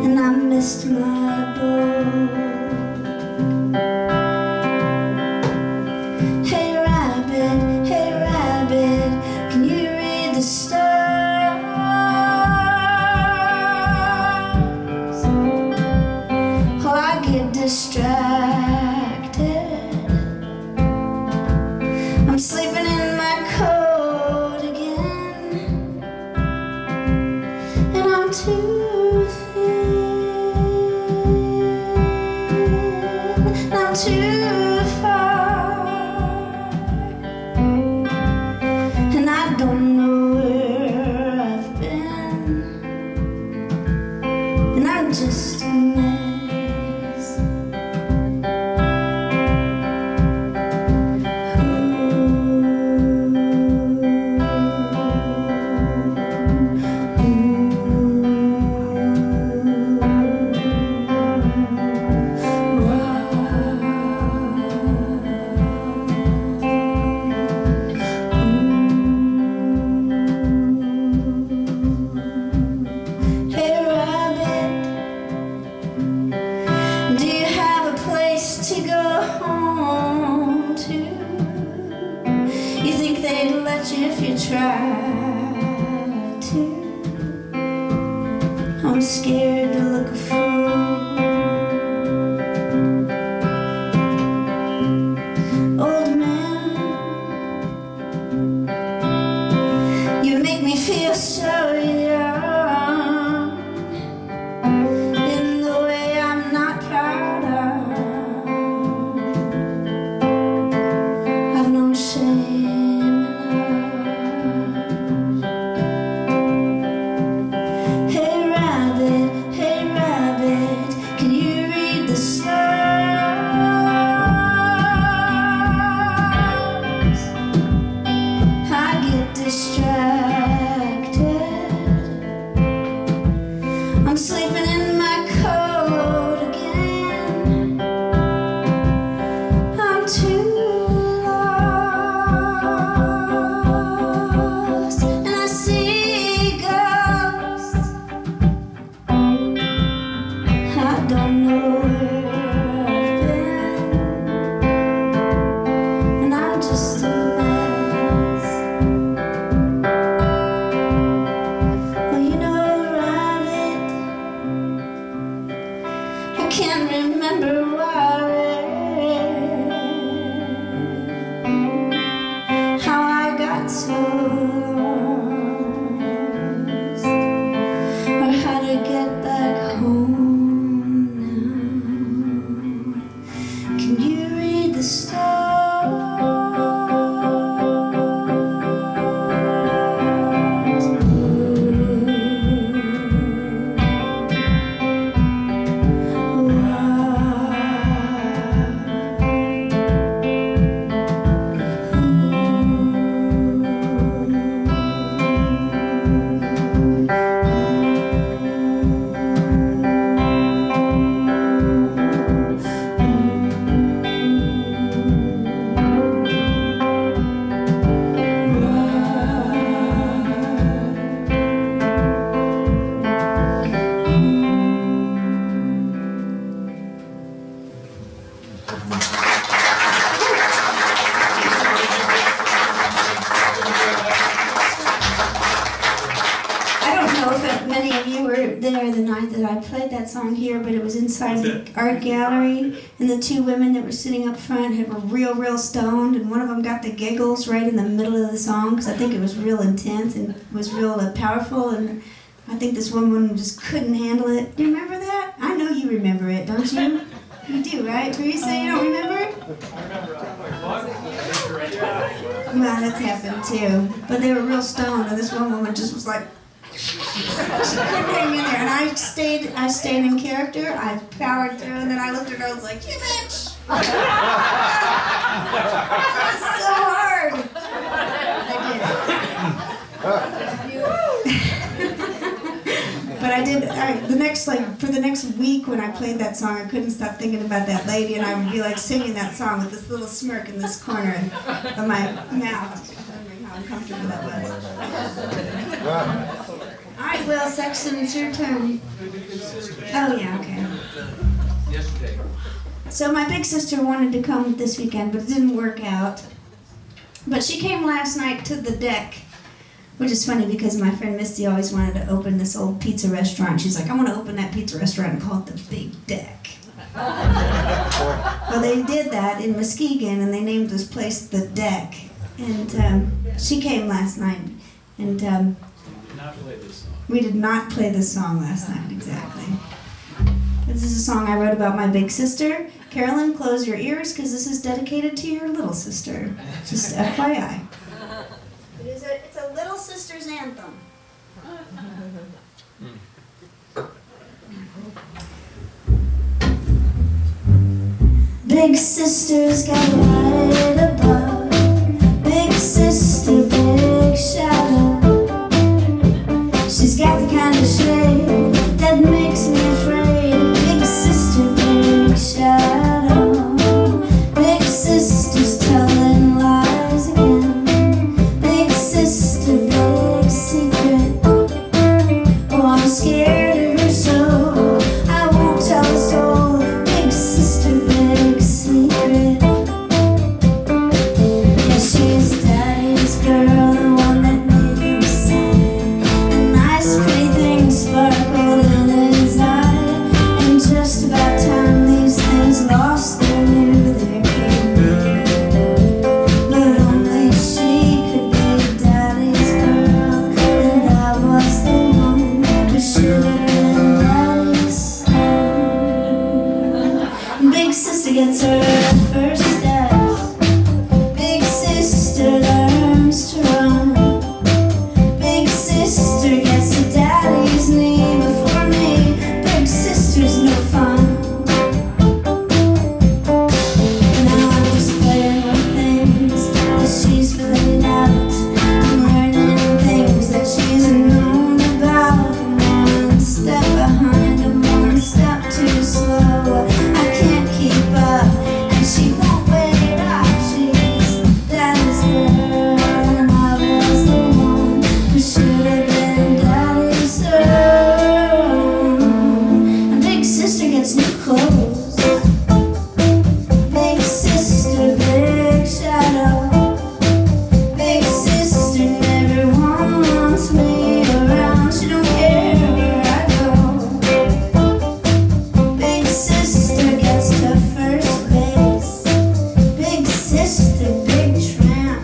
and I missed my boat. Hey Rabbit, can you read the stars? Oh, I get distracted. I'm sleeping in my coat again, and I'm too thin, I'm too far, and I don't know where I've been, and I'm just a mess. Hey Rabbit, do you have a place to go home to? You think they'd let you if you tried to? I'm scared to look a fool. Old man, you make me feel so young in the way I'm not proud of. I've no shame enough. Hey Rabbit, there the night that I played that song here, but it was inside the art gallery, and the two women that were sitting up front were real stoned, and one of them got the giggles right in the middle of the song because I think it was real intense and was real powerful, and I think this woman just couldn't handle it. Do you remember that? I know you remember it, don't you? You do, right? Teresa, you don't remember it? Well, that's happened too. But they were real stoned, and this one woman just was like, she couldn't hang in there. And I stayed in character. I powered through, and then I looked at her and I was like, you bitch! That was so hard. But I did, for the next week when I played that song, I couldn't stop thinking about that lady, and I would be like singing that song with this little smirk in this corner of my mouth. Just wondering how uncomfortable that was. All right, Will, Sexton, it's your turn. Oh, yeah, okay. Yesterday. So my big sister wanted to come this weekend, but it didn't work out. But she came last night to the deck. Which is funny because my friend Misty always wanted to open this old pizza restaurant. She's like, I want to open that pizza restaurant and call it the Big Deck. Well, they did that in Muskegon, and they named this place the Deck. And she came last night, and we did not play this song last night, exactly. This is a song I wrote about my big sister. Carolyn, close your ears, because this is dedicated to your little sister. Just FYI. It's a little sister's anthem. Big sister's got light above. Big sister, big shadow. She's got the kind of shade that makes me afraid. Big sister, big shadow. Big sister's telling lies again. Big sister, big secret. Oh, I'm scared of her so I won't tell a soul. Big sister, big secret. Yeah, she's daddy's girl, the one that made him sigh. The nice pretty things sparkled in his eye. And just about time these things lost their new, their king. But only she could be daddy's girl, and I was the one who should have been daddy's son. Big sister gets her first steps. Big sister learns to run. Big sister gets to daddy's knee before me. Big sister's no fun. Now I'm just playing with things that she's filling out. I'm learning things that she's known about. I'm one step behind, I'm one step too slow. I can't keep up, and she won't wait up. She's daddy's girl, and I was the one who should have been daddy's son. And big sister gets new clothes. Big sister, big shadow. Big sister never wants me around. She don't care where I go. Big sister gets to first base. Big sister, big tramp.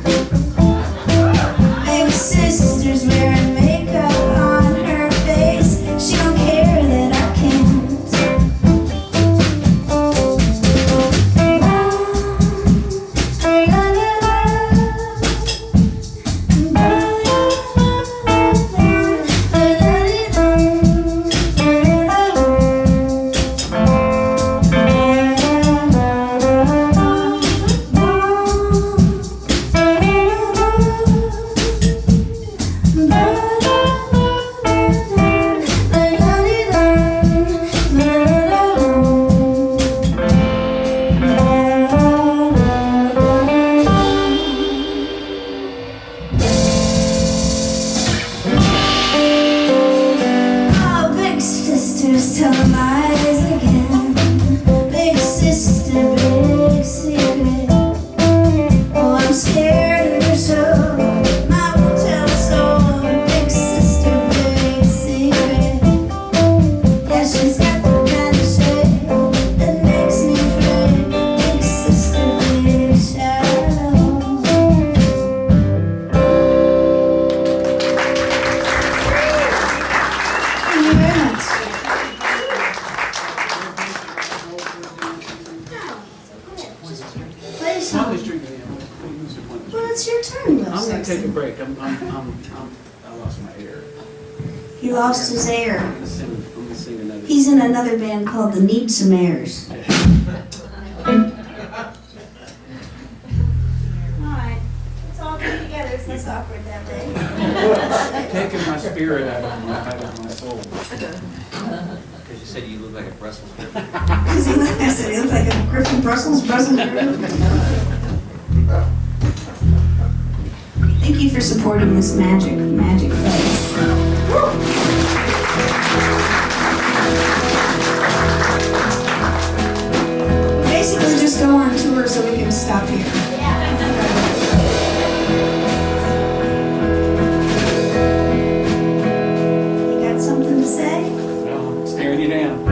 Big sister's wearing makeup on her face. She don't care that I can't. it's your turn, Will I'm gonna Sexton. take a break. I lost my ear. He lost his air. I'm gonna sing another. He's in another band called the Need Some Airs. Alright, let's all come together. It's less awkward that way. Taking my spirit out of my soul. Because you said you look like a Brussels sprout. Because I said he looks like a Griffin Brussels. Thank you for supporting this magic place. Basically just go on tour so we can stop here. You got something to say? No, I'm staring you down.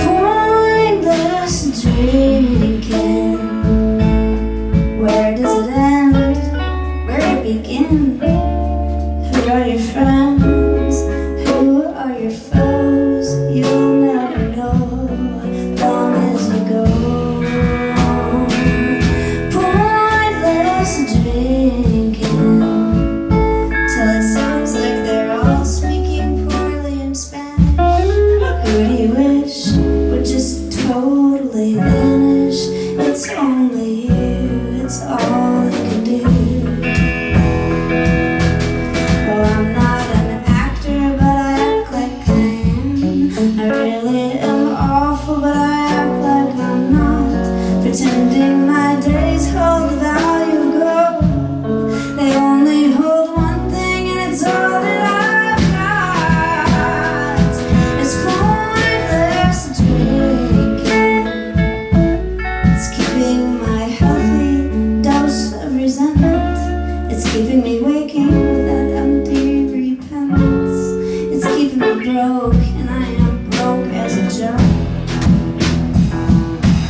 Pointless drinking. Where does it end? Where to begin? Who are your friends? Who are your foes? You'll never know long as you go. Pointless drinking till it sounds like they're all speaking poorly in Spanish. Who do you wish would just totally vanish? It's only you, it's all you can do. Oh, I'm not an actor, but I act like I am. I really am awful, but I act like I'm not. Pretending my days hold the value of gold. They only hold one thing, and it's all that I've got. It's pointless drinking. It's keeping my healthy dose of resentment. It's keeping me waking with that empty repentance. It's keeping me broke, and I am broke as a joke.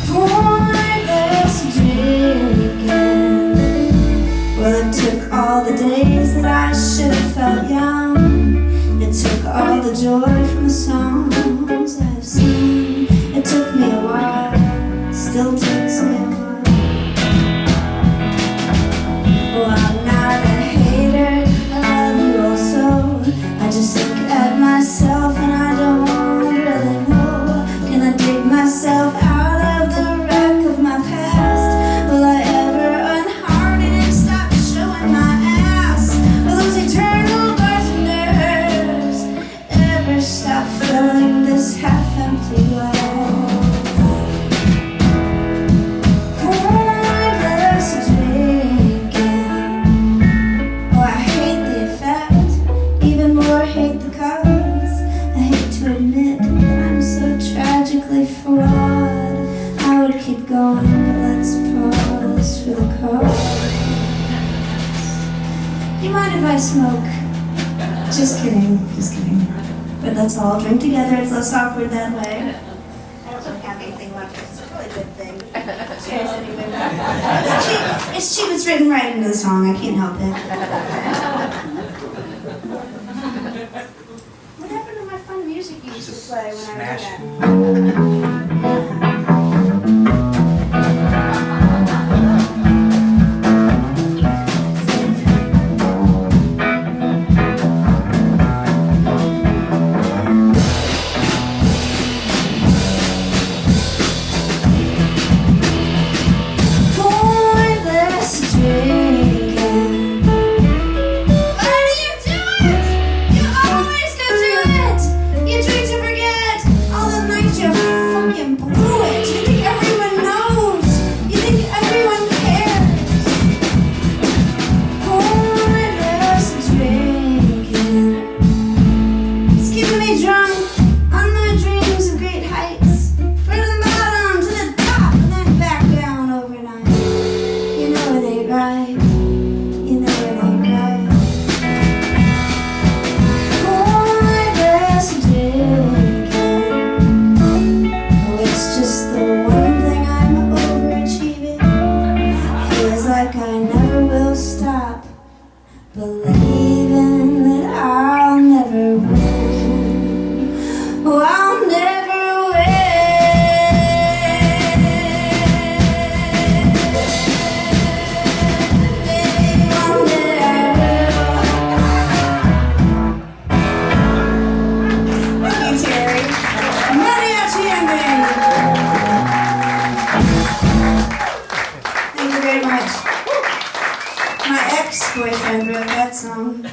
Pointless drinking. Well, it took all the days that I should have felt young. It took all the joy from the songs I've sung. It took me a while, still takes me a while. Oh, I'm not a hater, I love you also. I just look at myself and I don't really know. Can I dig myself out of the wreck of my past? Will I ever unharden and stop showing my ass? Will those eternal bartenders ever stop filling this half-empty glass? Pointless drinking. Oh, I hate the effect, even more hate the cause. I hate to admit that I'm so tragically flawed. I would keep going, but let's pause for the cause. You mind if I smoke? Just kidding, just kidding. But let's all drink together, it's less awkward that way. I don't really have anything left, it's a really good thing. Cheers anyway. It's cheap, it's written right into the song, I can't help it. What happened to my fun music you used to play when I was Smash. Pointless drinking. Why do you do it? You always go through it. You drink to forget all the nights you fucking Thank you very much. My ex-boyfriend wrote that song.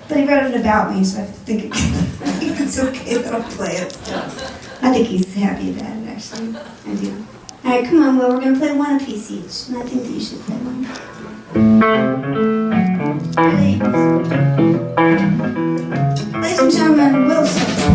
But he wrote it about me, so I think it's okay that I'll play it. I think he's happy about it, actually. I do. All right, come on, Will. We're going to play one apiece each, and I think that you should play one. Ladies and gentlemen, Will Sexton.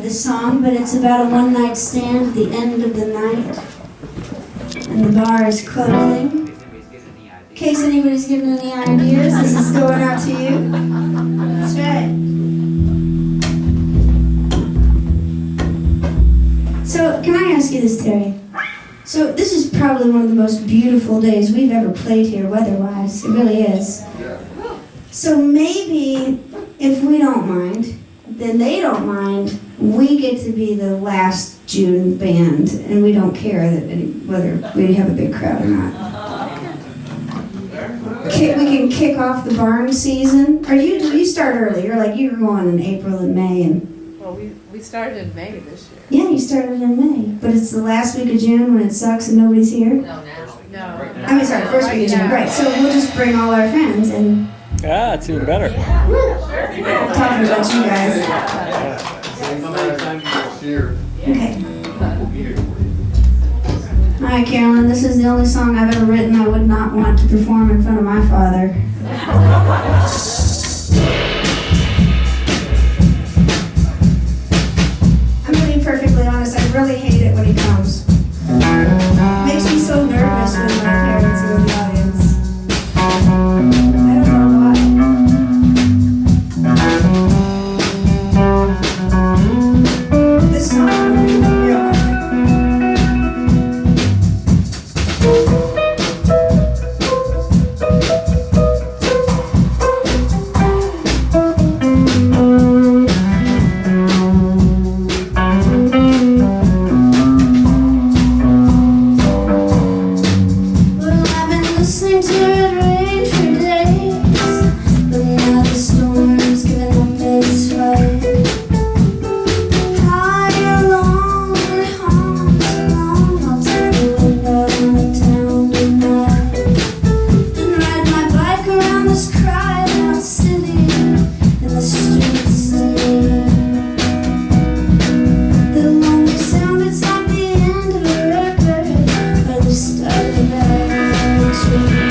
This song, but it's about a one-night stand at the end of the night, and the bar is closing. In case anybody's getting any ideas, this is going out to you. That's right. So So, can I ask you this, Terry? So, this is probably one of the most beautiful days we've ever played here, weather-wise. It really is. So maybe, if we don't mind, then they don't mind, we get to be the last June band, and we don't care that whether we have a big crowd or not. We can kick off the barn season. Or you start early. You're going in April and May, and Well, we started in May this year. yeah, you started in May, but it's the last week of June when it sucks and nobody's here. No. I mean, sorry, first week of June, right? So we'll just bring all our friends and Ah, it's even better. talking about you guys. Okay. All right, Carolyn, this is the only song I've ever written I would not want to perform in front of my father. I'm gonna be perfectly honest, I really hate it when he comes. It makes me so nervous when my parents are in the audience. I don't know why. This song will be real hard. Well, I've been listening to it rain for days, but now the storm's giving up its fight. High along and home alone, I'll take the window on the town tonight and ride my bike around this cried out city in the streets singing. The lonely sound, it's like the end of a record or the start of a dream.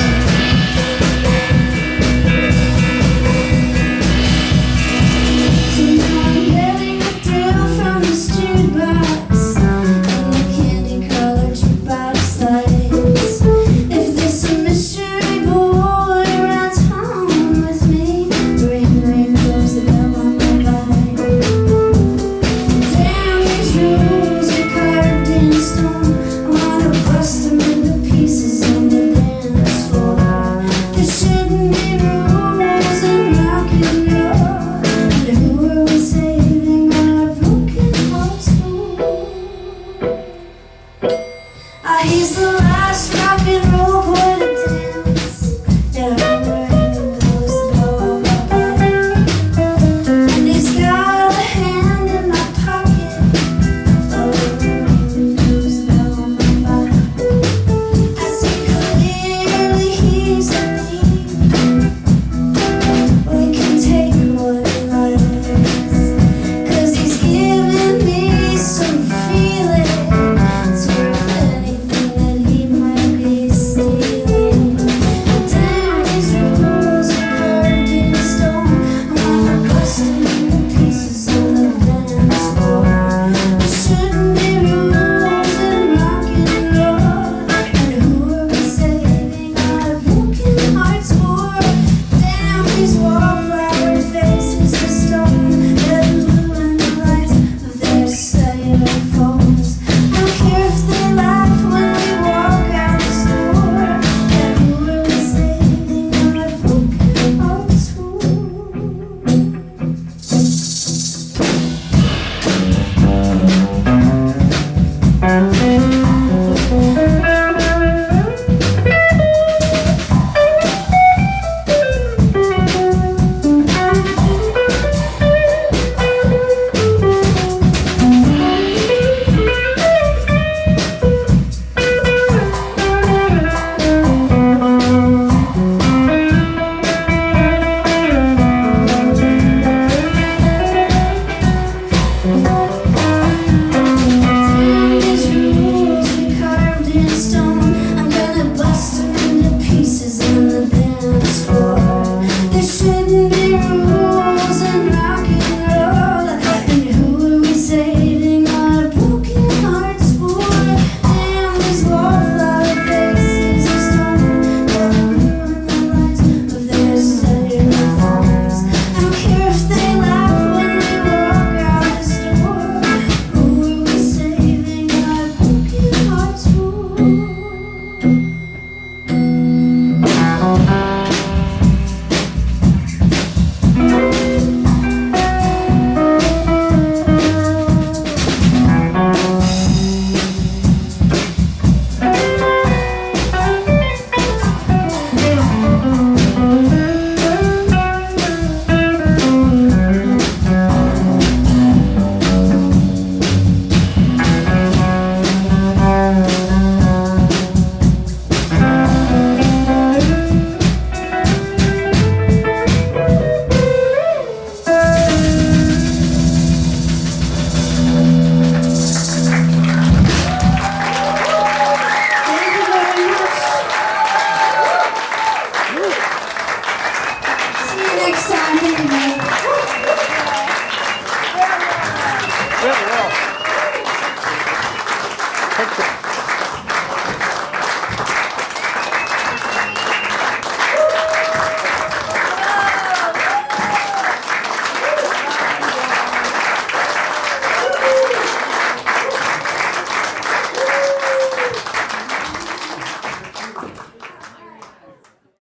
So now I'm getting the thrill from the street box and the candy-colored jukebox lights. If there's a mystery boy rides home with me, ring, ring goes the bell on my bike. Damn, these rules are carved in stone. I wanna bust them into pieces on the dance floor. There shouldn't be rules in rock and roll. And who are we saving our broken hearts for? He's the last